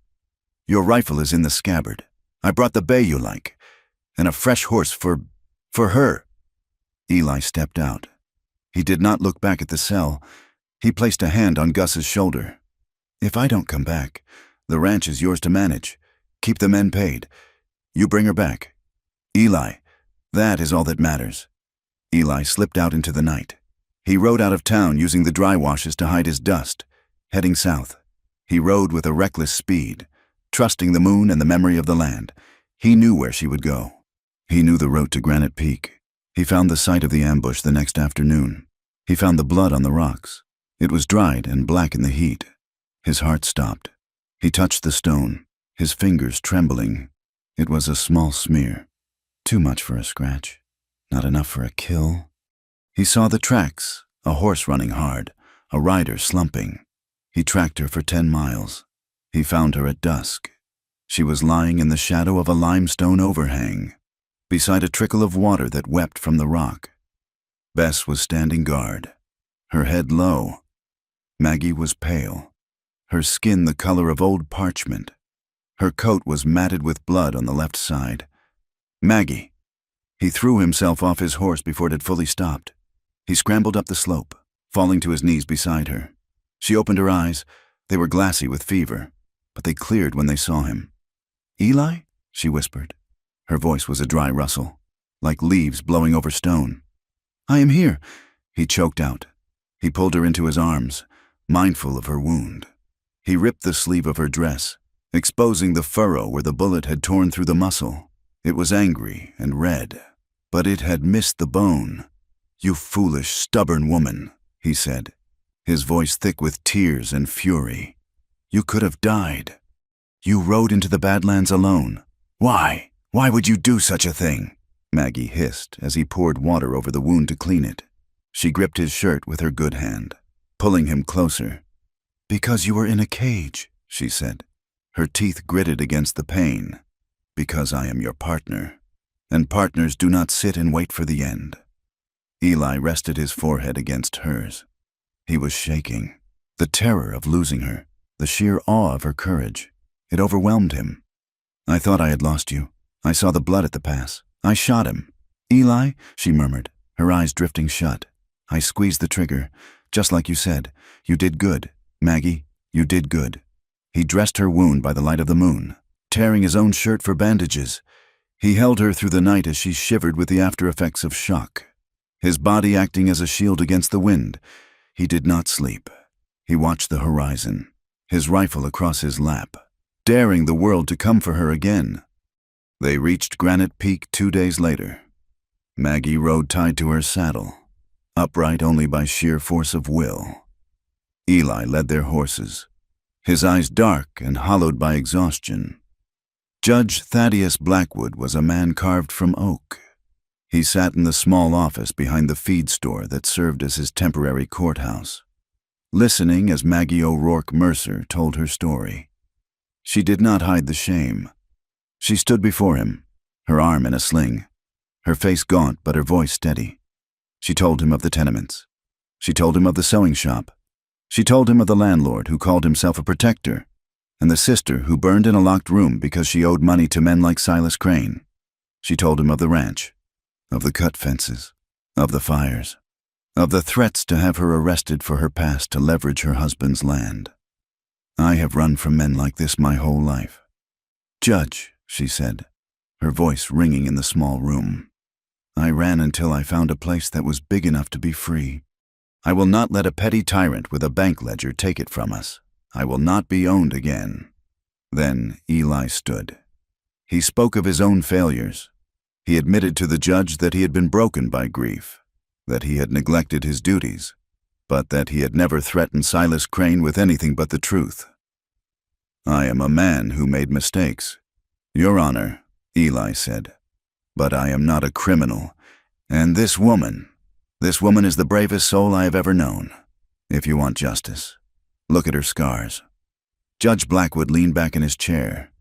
Your rifle is in the scabbard. I brought the bay you like, and a fresh horse for her." Eli stepped out. He did not look back at the cell. He placed a hand on Gus's shoulder. "If I don't come back, the ranch is yours to manage. Keep the men paid. You bring her back. Eli, that is all that matters." Eli slipped out into the night. He rode out of town using the dry washes to hide his dust, heading south. He rode with a reckless speed, trusting the moon and the memory of the land. He knew where she would go. He knew the road to Granite Peak. He found the site of the ambush the next afternoon. He found the blood on the rocks. It was dried and black in the heat. His heart stopped. He touched the stone, his fingers trembling. It was a small smear. Too much for a scratch. Not enough for a kill. He saw the tracks, a horse running hard, a rider slumping. He tracked her for 10 miles. He found her at dusk. She was lying in the shadow of a limestone overhang, beside a trickle of water that wept from the rock. Bess was standing guard, her head low. Maggie was pale, her skin the color of old parchment. Her coat was matted with blood on the left side. "Maggie!" He threw himself off his horse before it had fully stopped. He scrambled up the slope, falling to his knees beside her. She opened her eyes. They were glassy with fever, but they cleared when they saw him. "Eli?" she whispered. Her voice was a dry rustle, like leaves blowing over stone. "I am here," he choked out. He pulled her into his arms, mindful of her wound. He ripped the sleeve of her dress, exposing the furrow where the bullet had torn through the muscle. It was angry and red, but it had missed the bone. "You foolish, stubborn woman," he said, his voice thick with tears and fury. "You could have died. You rode into the Badlands alone. Why? Why would you do such a thing?" Maggie hissed as he poured water over the wound to clean it. She gripped his shirt with her good hand, pulling him closer. "Because you were in a cage," she said, her teeth gritted against the pain. "Because I am your partner, and partners do not sit and wait for the end." Eli rested his forehead against hers. He was shaking. The terror of losing her, the sheer awe of her courage, it overwhelmed him. "I thought I had lost you. I saw the blood at the pass. I shot him." "Eli," she murmured, her eyes drifting shut. "I squeezed the trigger, just like you said. You did good, Maggie, you did good." He dressed her wound by the light of the moon, tearing his own shirt for bandages. He held her through the night as she shivered with the after effects of shock, his body acting as a shield against the wind. He did not sleep. He watched the horizon, his rifle across his lap, daring the world to come for her again. They reached Granite Peak 2 days later. Maggie rode tied to her saddle, upright only by sheer force of will. Eli led their horses, his eyes dark and hollowed by exhaustion. Judge Thaddeus Blackwood was a man carved from oak. He sat in the small office behind the feed store that served as his temporary courthouse, listening as Maggie O'Rourke Mercer told her story. She did not hide the shame. She stood before him, her arm in a sling, her face gaunt but her voice steady. She told him of the tenements. She told him of the sewing shop. She told him of the landlord who called himself a protector, and the sister who burned in a locked room because she owed money to men like Silas Crane. She told him of the ranch, of the cut fences, of the fires. of the threats to have her arrested for her past to leverage her husband's land. I have run from men like this my whole life. Judge, she said, her voice ringing in the small room. I ran until I found a place that was big enough to be free. I will not let a petty tyrant with a bank ledger take it from us. I will not be owned again. Then Eli stood. He spoke of his own failures. He admitted to the judge that he had been broken by grief, that he had neglected his duties, but that he had never threatened Silas Crane with anything but the truth. I am a man who made mistakes, Your Honor, Eli said, but I am not a criminal, and this woman is the bravest soul I have ever known. If you want justice, look at her scars. Judge Blackwood leaned back in his chair.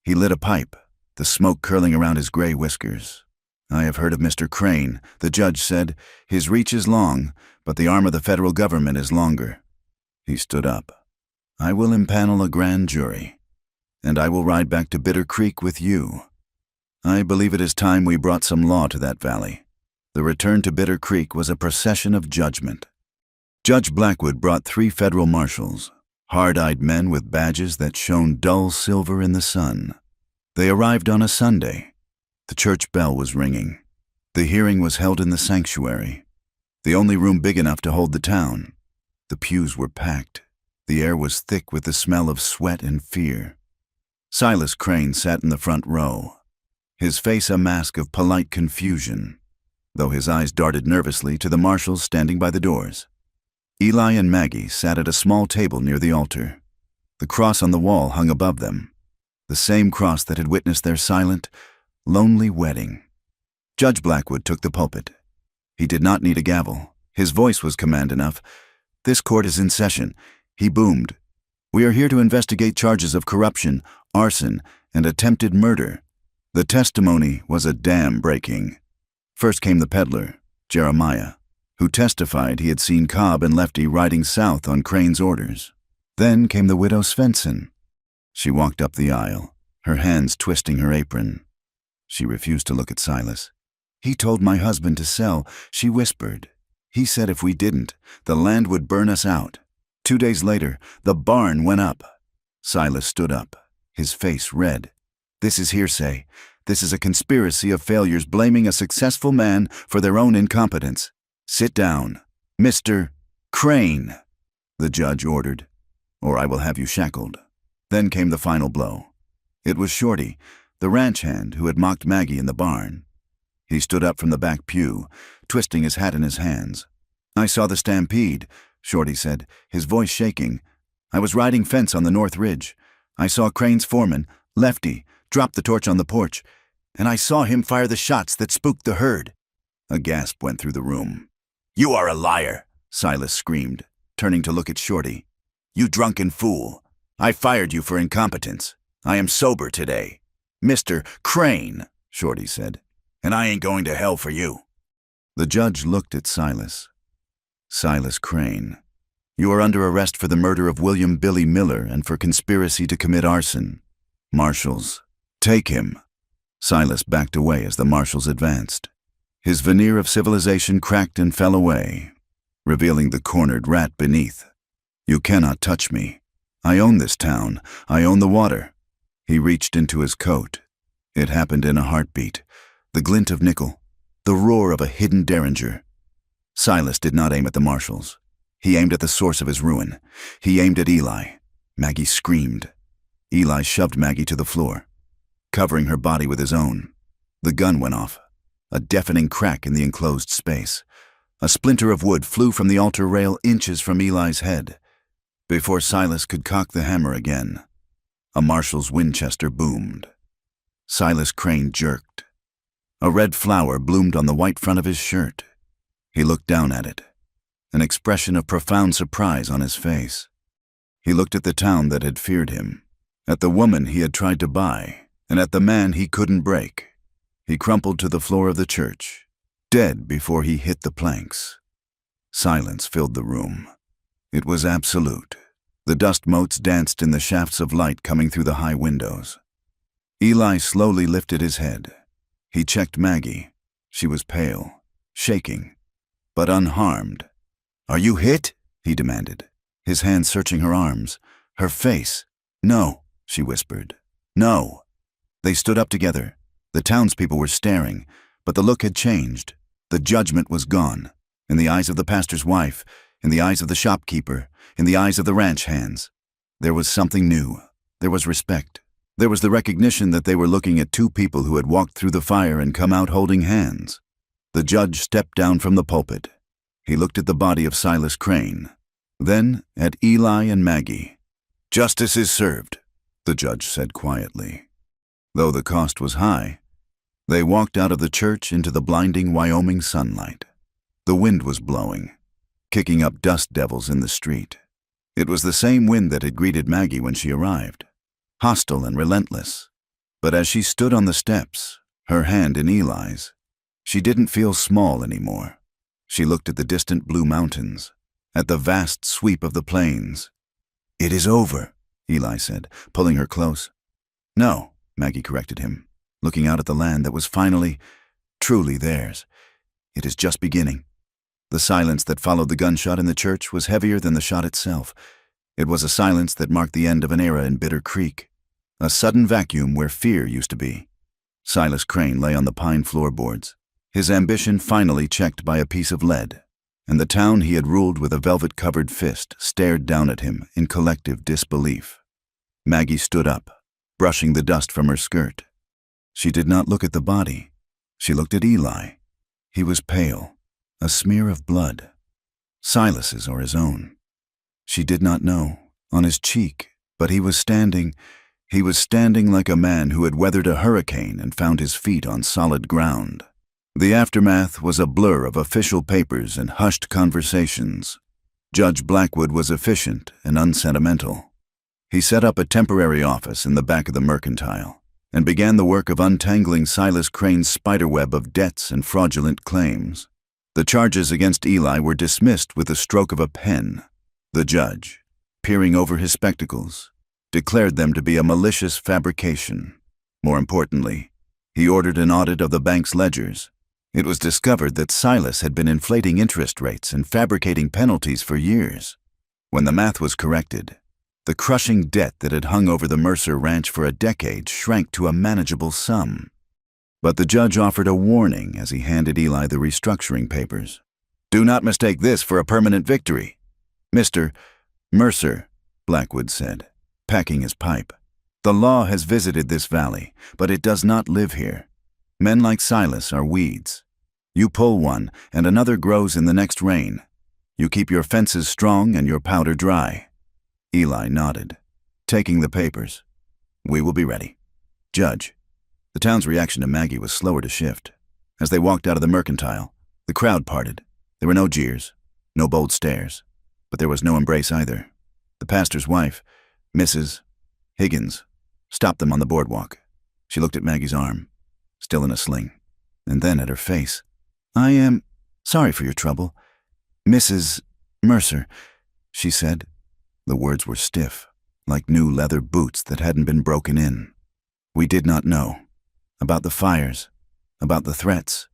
He lit a pipe, the smoke curling around his gray whiskers. I have heard of Mr. Crane, the judge said. His reach is long, but the arm of the federal government is longer. He stood up. I will impanel a grand jury, and I will ride back to Bitter Creek with you. I believe it is time we brought some law to that valley. The return to Bitter Creek was a procession of judgment. Judge Blackwood brought 3 federal marshals, hard-eyed men with badges that shone dull silver in the sun. They arrived on a Sunday. The church bell was ringing. The hearing was held in the sanctuary, the only room big enough to hold the town. The pews were packed. The air was thick with the smell of sweat and fear. Silas Crane sat in the front row, his face a mask of polite confusion, though his eyes darted nervously to the marshals standing by the doors. Eli and Maggie sat at a small table near the altar. The cross on the wall hung above them, the same cross that had witnessed their silent, lonely wedding. Judge Blackwood took the pulpit. He did not need a gavel. His voice was command enough. This court is in session. He boomed. We are here to investigate charges of corruption, arson, and attempted murder. The testimony was a dam-breaking. First came the peddler, Jeremiah, who testified he had seen Cobb and Lefty riding south on Crane's orders. Then came the widow Svensson. She walked up the aisle, her hands twisting her apron. She refused to look at Silas. He told my husband to sell, she whispered. He said if we didn't, the land would burn us out. 2 days later, the barn went up. Silas stood up, his face red. This is hearsay. This is a conspiracy of failures blaming a successful man for their own incompetence. Sit down, Mr. Crane, the judge ordered, or I will have you shackled. Then came the final blow. It was Shorty, the ranch hand who had mocked Maggie in the barn. He stood up from the back pew, twisting his hat in his hands. I saw the stampede, Shorty said, his voice shaking. I was riding fence on the North Ridge. I saw Crane's foreman, Lefty, drop the torch on the porch, and I saw him fire the shots that spooked the herd. A gasp went through the room. You are a liar, Silas screamed, turning to look at Shorty. You drunken fool. I fired you for incompetence. I am sober today. Mr. Crane, Shorty said, and I ain't going to hell for you. The judge looked at Silas. Silas Crane, you are under arrest for the murder of William Billy Miller and for conspiracy to commit arson. Marshals, take him. Silas backed away as the marshals advanced. His veneer of civilization cracked and fell away, revealing the cornered rat beneath. You cannot touch me. I own this town. I own the water. He reached into his coat. It happened in a heartbeat. The glint of nickel, the roar of a hidden derringer. Silas did not aim at the marshals. He aimed at the source of his ruin. He aimed at Eli. Maggie screamed. Eli shoved Maggie to the floor, covering her body with his own. The gun went off, a deafening crack in the enclosed space. A splinter of wood flew from the altar rail inches from Eli's head. Before Silas could cock the hammer again, a marshal's Winchester boomed. Silas Crane jerked. A red flower bloomed on the white front of his shirt. He looked down at it, an expression of profound surprise on his face. He looked at the town that had feared him, at the woman he had tried to buy, and at the man he couldn't break. He crumpled to the floor of the church, dead before he hit the planks. Silence filled the room. It was absolute. The dust motes danced in the shafts of light coming through the high windows. Eli slowly lifted his head. He checked Maggie. She was pale, shaking. but unharmed. "Are you hit?" he demanded, his hand searching her arms, her face. "No," she whispered. "No." They stood up together. The townspeople were staring, but the look had changed. The judgment was gone. In the eyes of the pastor's wife, in the eyes of the shopkeeper, in the eyes of the ranch hands. There was something new. There was respect. There was the recognition that they were looking at two people who had walked through the fire and come out holding hands. The judge stepped down from the pulpit. He looked at the body of Silas Crane, then at Eli and Maggie. "Justice is served," the judge said quietly. Though the cost was high, they walked out of the church into the blinding Wyoming sunlight. The wind was blowing, kicking up dust devils in the street. It was the same wind that had greeted Maggie when she arrived, hostile and relentless. But as she stood on the steps, her hand in Eli's, she didn't feel small anymore. She looked at the distant blue mountains, at the vast sweep of the plains. "It is over," Eli said, pulling her close. "No," Maggie corrected him, looking out at the land that was finally, truly theirs. "It is just beginning." The silence that followed the gunshot in the church was heavier than the shot itself. It was a silence that marked the end of an era in Bitter Creek, a sudden vacuum where fear used to be. Silas Crane lay on the pine floorboards, his ambition finally checked by a piece of lead, and the town he had ruled with a velvet-covered fist stared down at him in collective disbelief. Maggie stood up, brushing the dust from her skirt. She did not look at the body. She looked at Eli. He was pale, a smear of blood. Silas's or his own. She did not know. On his cheek, but he was standing like a man who had weathered a hurricane and found his feet on solid ground. The aftermath was a blur of official papers and hushed conversations. Judge Blackwood was efficient and unsentimental. He set up a temporary office in the back of the Mercantile and began the work of untangling Silas Crane's spiderweb of debts and fraudulent claims. The charges against Eli were dismissed with the stroke of a pen. The judge, peering over his spectacles, declared them to be a malicious fabrication. More importantly, he ordered an audit of the bank's ledgers. It was discovered that Silas had been inflating interest rates and fabricating penalties for years. When the math was corrected, the crushing debt that had hung over the Mercer Ranch for a decade shrank to a manageable sum. But the judge offered a warning as he handed Eli the restructuring papers. "Do not mistake this for a permanent victory, Mr. Mercer," Blackwood said, packing his pipe. "The law has visited this valley, but it does not live here. Men like Silas are weeds. You pull one, and another grows in the next rain. You keep your fences strong and your powder dry." Eli nodded, taking the papers. "We will be ready." "Judge." The town's reaction to Maggie was slower to shift. As they walked out of the Mercantile, the crowd parted. There were no jeers, no bold stares, but there was no embrace either. The pastor's wife, Mrs. Higgins, stopped them on the boardwalk. She looked at Maggie's arm, still in a sling, and then at her face. "I am sorry for your trouble, Mrs. Mercer," she said. The words were stiff, like new leather boots that hadn't been broken in. "We did not know. About the fires, about the threats.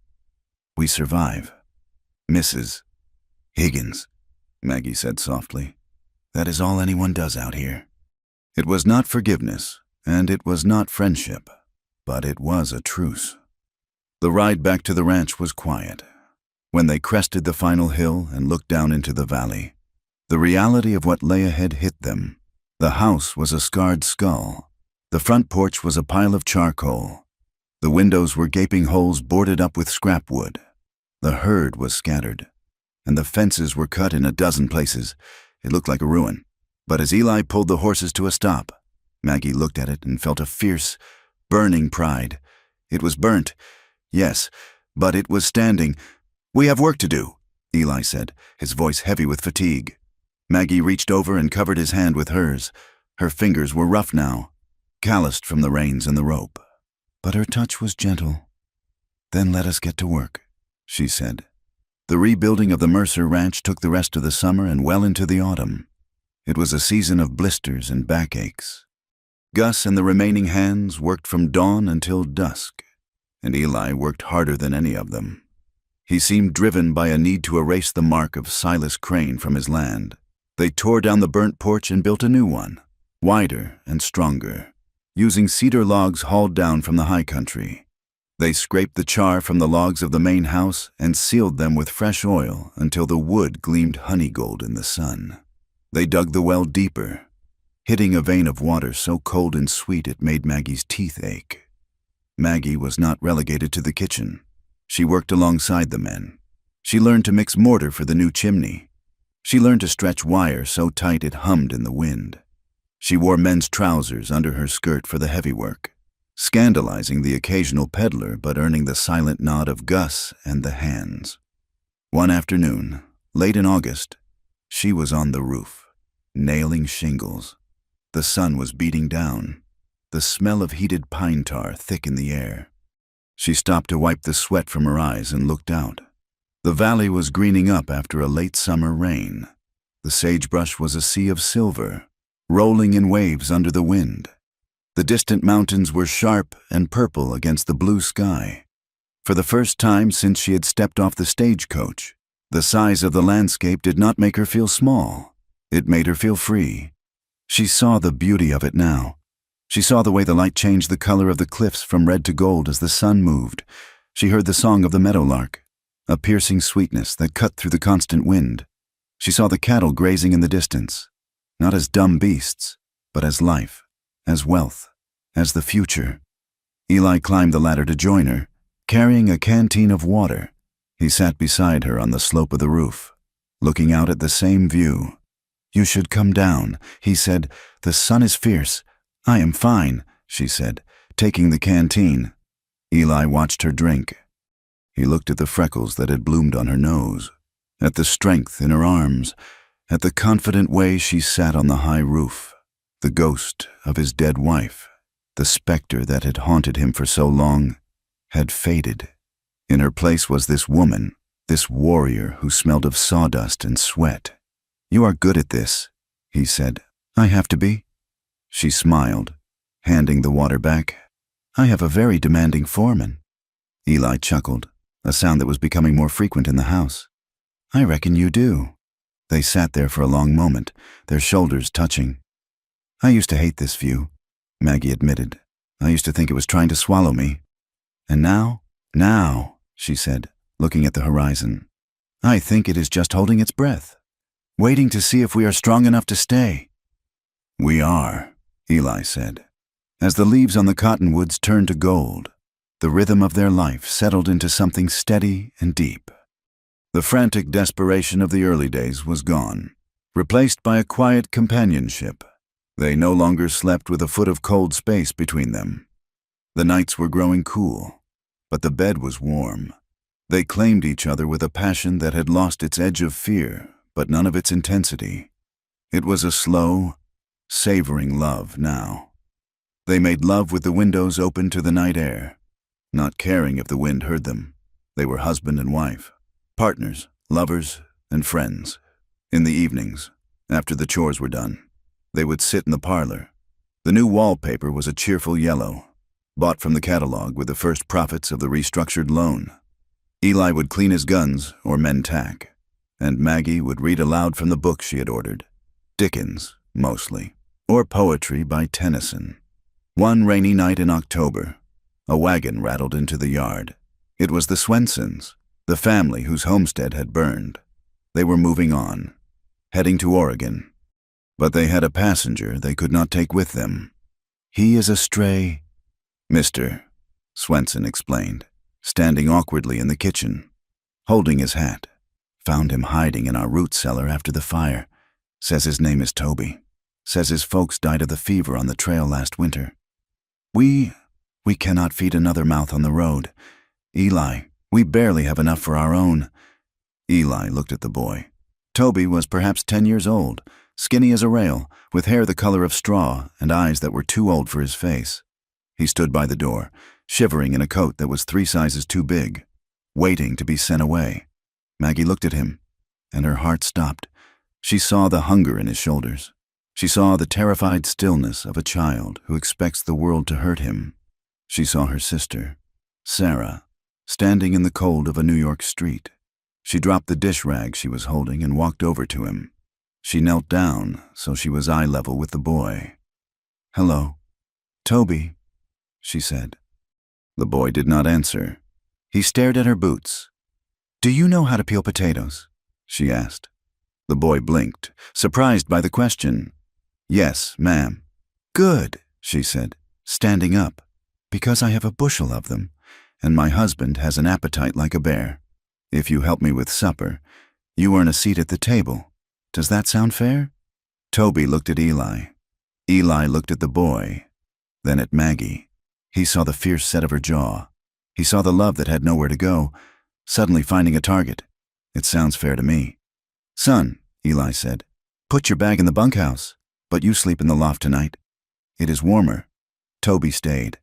We survive." "Mrs. Higgins," Maggie said softly. "That is all anyone does out here." It was not forgiveness, and it was not friendship, but it was a truce. The ride back to the ranch was quiet. When they crested the final hill and looked down into the valley, the reality of what lay ahead hit them. The house was a scarred skull. The front porch was a pile of charcoal. The windows were gaping holes boarded up with scrap wood. The herd was scattered, and the fences were cut in a dozen places. It looked like a ruin. But as Eli pulled the horses to a stop, Maggie looked at it and felt a fierce, burning pride. It was burnt, yes, but it was standing. "We have work to do," Eli said, his voice heavy with fatigue. Maggie reached over and covered his hand with hers. Her fingers were rough now, calloused from the reins and the rope. But her touch was gentle. "Then let us get to work," she said. The rebuilding of the Mercer Ranch took the rest of the summer and well into the autumn. It was a season of blisters and backaches. Gus and the remaining hands worked from dawn until dusk, and Eli worked harder than any of them. He seemed driven by a need to erase the mark of Silas Crane from his land. They tore down the burnt porch and built a new one, wider and stronger, using cedar logs hauled down from the high country. They scraped the char from the logs of the main house and sealed them with fresh oil until the wood gleamed honey gold in the sun. They dug the well deeper, hitting a vein of water so cold and sweet it made Maggie's teeth ache. Maggie was not relegated to the kitchen. She worked alongside the men. She learned to mix mortar for the new chimney. She learned to stretch wire so tight it hummed in the wind. She wore men's trousers under her skirt for the heavy work, scandalizing the occasional peddler but earning the silent nod of Gus and the hands. One afternoon, late in August, she was on the roof, nailing shingles. The sun was beating down, the smell of heated pine tar thick in the air. She stopped to wipe the sweat from her eyes and looked out. The valley was greening up after a late summer rain. The sagebrush was a sea of silver, rolling in waves under the wind. The distant mountains were sharp and purple against the blue sky. For the first time since she had stepped off the stagecoach, the size of the landscape did not make her feel small. It made her feel free. She saw the beauty of it now. She saw the way the light changed the color of the cliffs from red to gold as the sun moved. She heard the song of the meadowlark, a piercing sweetness that cut through the constant wind. She saw the cattle grazing in the distance, not as dumb beasts, but as life, as wealth, as the future. Eli climbed the ladder to join her, carrying a canteen of water. He sat beside her on the slope of the roof, looking out at the same view. "You should come down," he said. "The sun is fierce." "I am fine," she said, taking the canteen. Eli watched her drink. He looked at the freckles that had bloomed on her nose, at the strength in her arms, at the confident way she sat on the high roof. The ghost of his dead wife, the specter that had haunted him for so long, had faded. In her place was this woman, this warrior who smelled of sawdust and sweat. "You are good at this," he said. "I have to be." She smiled, handing the water back. "I have a very demanding foreman." Eli chuckled, a sound that was becoming more frequent in the house. "I reckon you do." They sat there for a long moment, their shoulders touching. "I used to hate this view," Maggie admitted. "I used to think it was trying to swallow me. And now, she said, looking at the horizon, "I think it is just holding its breath, waiting to see if we are strong enough to stay." "We are," Eli said. As the leaves on the cottonwoods turned to gold, the rhythm of their life settled into something steady and deep. The frantic desperation of the early days was gone, replaced by a quiet companionship. They no longer slept with a foot of cold space between them. The nights were growing cool, but the bed was warm. They claimed each other with a passion that had lost its edge of fear, but none of its intensity. It was a slow, savoring love now. They made love with the windows open to the night air, not caring if the wind heard them. They were husband and wife, partners, lovers, and friends. In the evenings, after the chores were done, they would sit in the parlor. The new wallpaper was a cheerful yellow, bought from the catalog with the first profits of the restructured loan. Eli would clean his guns or mend tack, and Maggie would read aloud from the book she had ordered. Dickens, mostly, or poetry by Tennyson. One rainy night in October, a wagon rattled into the yard. It was the Swensons, the family whose homestead had burned. They were moving on, heading to Oregon. But they had a passenger they could not take with them. "He is a stray," Mr. Swenson explained, standing awkwardly in the kitchen, holding his hat. "Found him hiding in our root cellar after the fire. Says his name is Toby. Says his folks died of the fever on the trail last winter. We cannot feed another mouth on the road. Eli, we barely have enough for our own." Eli looked at the boy. Toby was perhaps 10 years old, skinny as a rail, with hair the color of straw and eyes that were too old for his face. He stood by the door, shivering in a coat that was 3 sizes too big, waiting to be sent away. Maggie looked at him, and her heart stopped. She saw the hunger in his shoulders. She saw the terrified stillness of a child who expects the world to hurt him. She saw her sister, Sarah, standing in the cold of a New York street. She dropped the dish rag she was holding and walked over to him. She knelt down so she was eye level with the boy. "Hello, Toby," she said. The boy did not answer. He stared at her boots. "Do you know how to peel potatoes?" she asked. The boy blinked, surprised by the question. "Yes, ma'am." "Good," she said, standing up, "because I have a bushel of them, and my husband has an appetite like a bear. If you help me with supper, you earn a seat at the table. Does that sound fair?" Toby looked at Eli. Eli looked at the boy, then at Maggie. He saw the fierce set of her jaw. He saw the love that had nowhere to go, suddenly finding a target. "It sounds fair to me." "Son," Eli said, "put your bag in the bunkhouse, but you sleep in the loft tonight. It is warmer." Toby stayed.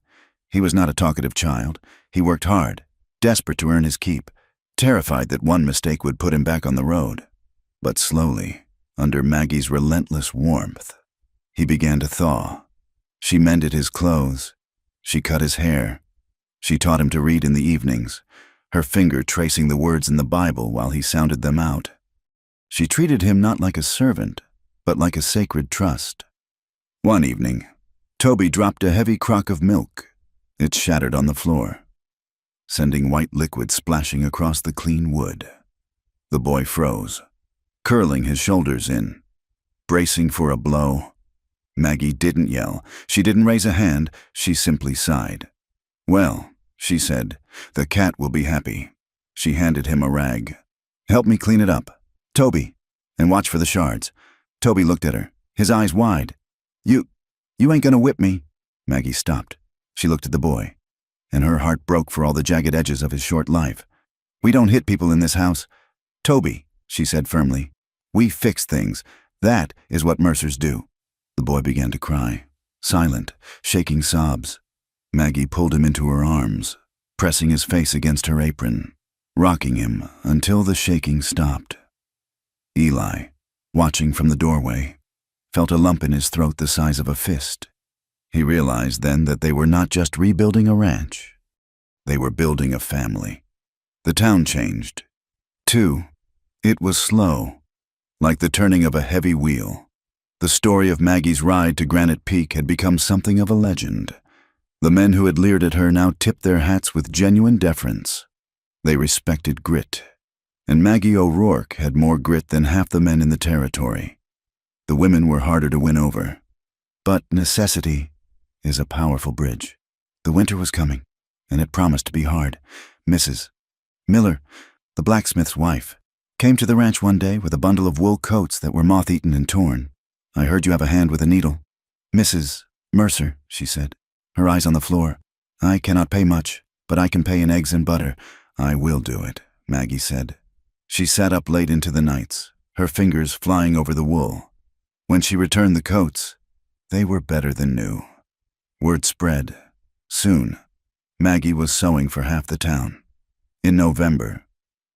He was not a talkative child. He worked hard, desperate to earn his keep, terrified that one mistake would put him back on the road. But slowly, under Maggie's relentless warmth, he began to thaw. She mended his clothes. She cut his hair. She taught him to read in the evenings, her finger tracing the words in the Bible while he sounded them out. She treated him not like a servant, but like a sacred trust. One evening, Toby dropped a heavy crock of milk. It shattered on the floor, sending white liquid splashing across the clean wood. The boy froze, curling his shoulders in, bracing for a blow. Maggie didn't yell. She didn't raise a hand. She simply sighed. "Well," she said, "the cat will be happy." She handed him a rag. "Help me clean it up, Toby, and watch for the shards." Toby looked at her, his eyes wide. You ain't gonna whip me." Maggie stopped. She looked at the boy, and her heart broke for all the jagged edges of his short life. "We don't hit people in this house, Toby," she said firmly. "We fix things. That is what Mercers do." The boy began to cry, silent, shaking sobs. Maggie pulled him into her arms, pressing his face against her apron, rocking him until the shaking stopped. Eli, watching from the doorway, felt a lump in his throat the size of a fist. He realized then that they were not just rebuilding a ranch. They were building a family. The town changed. Too, it was slow, like the turning of a heavy wheel. The story of Maggie's ride to Granite Peak had become something of a legend. The men who had leered at her now tipped their hats with genuine deference. They respected grit, and Maggie O'Rourke had more grit than half the men in the territory. The women were harder to win over, but necessity is a powerful bridge. The winter was coming, and it promised to be hard. Mrs. Miller, the blacksmith's wife, came to the ranch one day with a bundle of wool coats that were moth-eaten and torn. "I heard you have a hand with a needle." "Mrs. Mercer," she said, her eyes on the floor. "I cannot pay much, but I can pay in eggs and butter." "I will do it," Maggie said. She sat up late into the nights, her fingers flying over the wool. When she returned the coats, they were better than new. Word spread. Soon, Maggie was sewing for half the town. In November,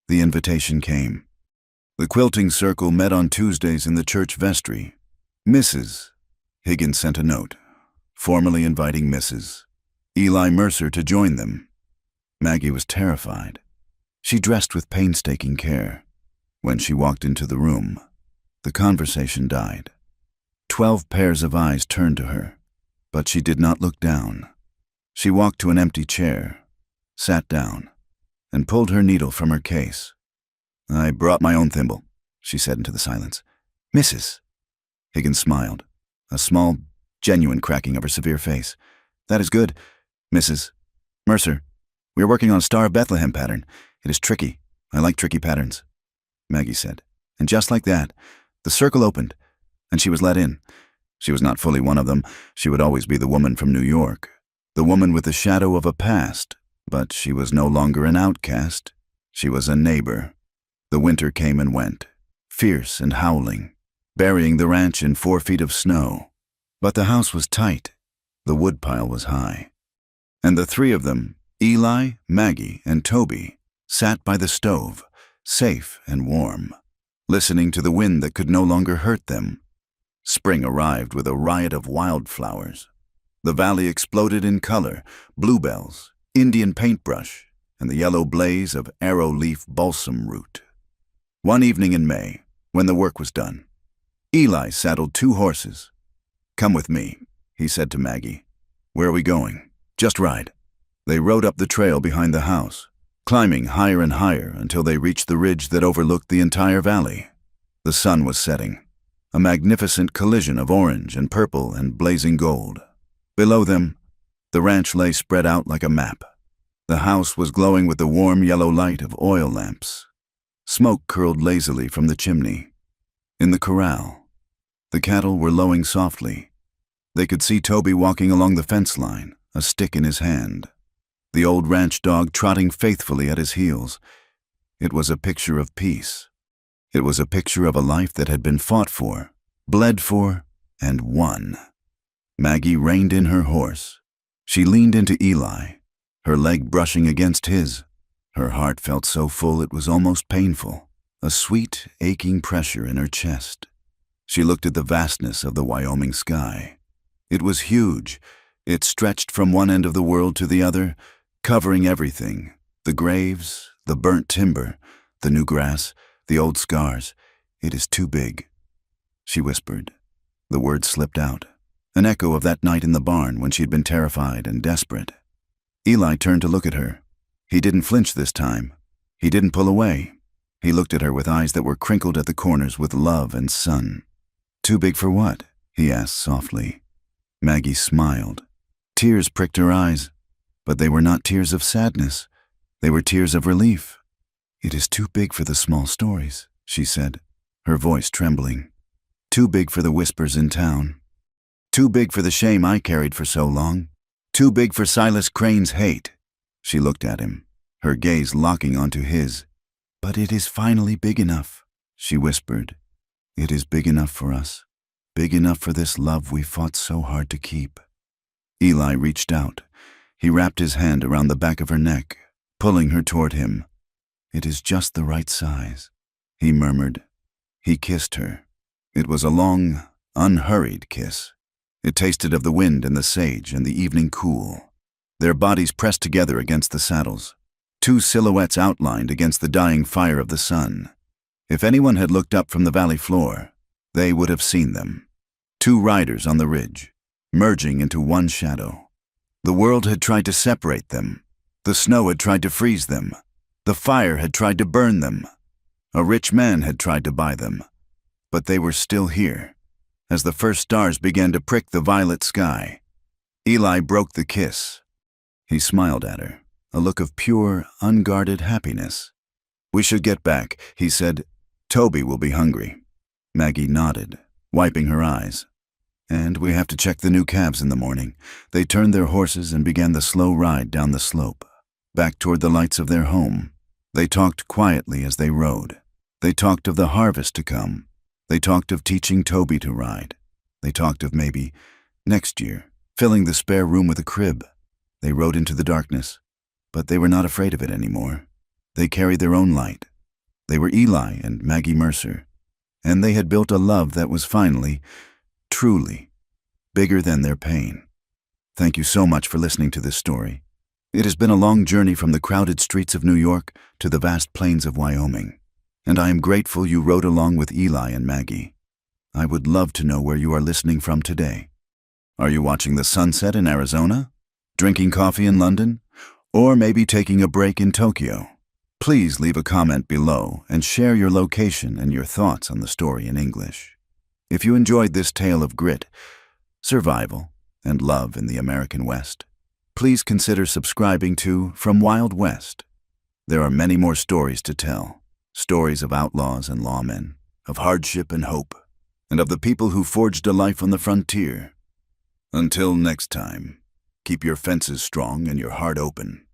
the invitation came. The quilting circle met on Tuesdays in the church vestry. Mrs. Higgins sent a note, formally inviting Mrs. Eli Mercer to join them. Maggie was terrified. She dressed with painstaking care. When she walked into the room, the conversation died. 12 pairs of eyes turned to her, but she did not look down. She walked to an empty chair, sat down, and pulled her needle from her case. "I brought my own thimble," she said into the silence. "Mrs." Higgins smiled, a small, genuine cracking of her severe face. "That is good, Mrs. Mercer. We are working on a Star of Bethlehem pattern. It is tricky. I like tricky patterns," Maggie said. And just like that, the circle opened, and she was let in. She was not fully one of them. She would always be the woman from New York, the woman with the shadow of a past, but she was no longer an outcast. She was a neighbor. The winter came and went, fierce and howling, burying the ranch in 4 feet of snow. But the house was tight. The woodpile was high. And the three of them, Eli, Maggie, and Toby, sat by the stove, safe and warm, listening to the wind that could no longer hurt them. Spring arrived with a riot of wildflowers. The valley exploded in color: bluebells, Indian paintbrush, and the yellow blaze of arrowleaf balsam root. One evening in May, when the work was done, Eli saddled 2 horses. "Come with me," he said to Maggie. "Where are we going?" "Just ride." They rode up the trail behind the house, climbing higher and higher until they reached the ridge that overlooked the entire valley. The sun was setting, a magnificent collision of orange and purple and blazing gold. Below them, the ranch lay spread out like a map. The house was glowing with the warm yellow light of oil lamps. Smoke curled lazily from the chimney. In the corral, the cattle were lowing softly. They could see Toby walking along the fence line, a stick in his hand, the old ranch dog trotting faithfully at his heels. It was a picture of peace. It was a picture of a life that had been fought for, bled for, and won. Maggie reined in her horse. She leaned into Eli, her leg brushing against his. Her heart felt so full it was almost painful, a sweet, aching pressure in her chest. She looked at the vastness of the Wyoming sky. It was huge. It stretched from one end of the world to the other, covering everything: the graves, the burnt timber, the new grass, the old scars. "It is too big," she whispered. The words slipped out, an echo of that night in the barn when she had been terrified and desperate. Eli turned to look at her. He didn't flinch this time. He didn't pull away. He looked at her with eyes that were crinkled at the corners with love and sun. "Too big for what?" he asked softly. Maggie smiled. Tears pricked her eyes, but they were not tears of sadness. They were tears of relief. "It is too big for the small stories," she said, her voice trembling. "Too big for the whispers in town. Too big for the shame I carried for so long. Too big for Silas Crane's hate." She looked at him, her gaze locking onto his. "But it is finally big enough," she whispered. "It is big enough for us, big enough for this love we fought so hard to keep." Eli reached out. He wrapped his hand around the back of her neck, pulling her toward him. "It is just the right size," he murmured. He kissed her. It was a long, unhurried kiss. It tasted of the wind and the sage and the evening cool. Their bodies pressed together against the saddles, 2 silhouettes outlined against the dying fire of the sun. If anyone had looked up from the valley floor, they would have seen them. 2 riders on the ridge, merging into one shadow. The world had tried to separate them. The snow had tried to freeze them. The fire had tried to burn them. A rich man had tried to buy them. But they were still here. As the first stars began to prick the violet sky, Eli broke the kiss. He smiled at her, a look of pure, unguarded happiness. "We should get back," he said. "Toby will be hungry." Maggie nodded, wiping her eyes. "And we have to check the new calves in the morning." They turned their horses and began the slow ride down the slope, back toward the lights of their home. They talked quietly as they rode. They talked of the harvest to come. They talked of teaching Toby to ride. They talked of maybe, next year, filling the spare room with a crib. They rode into the darkness, but they were not afraid of it anymore. They carried their own light. They were Eli and Maggie Mercer, and they had built a love that was finally, truly, bigger than their pain. Thank you so much for listening to this story. It has been a long journey from the crowded streets of New York to the vast plains of Wyoming, and I am grateful you rode along with Eli and Maggie. I would love to know where you are listening from today. Are you watching the sunset in Arizona? Drinking coffee in London? Or maybe taking a break in Tokyo? Please leave a comment below and share your location and your thoughts on the story in English. If you enjoyed this tale of grit, survival, and love in the American West, please consider subscribing to From Wild West. There are many more stories to tell, stories of outlaws and lawmen, of hardship and hope, and of the people who forged a life on the frontier. Until next time, keep your fences strong and your heart open.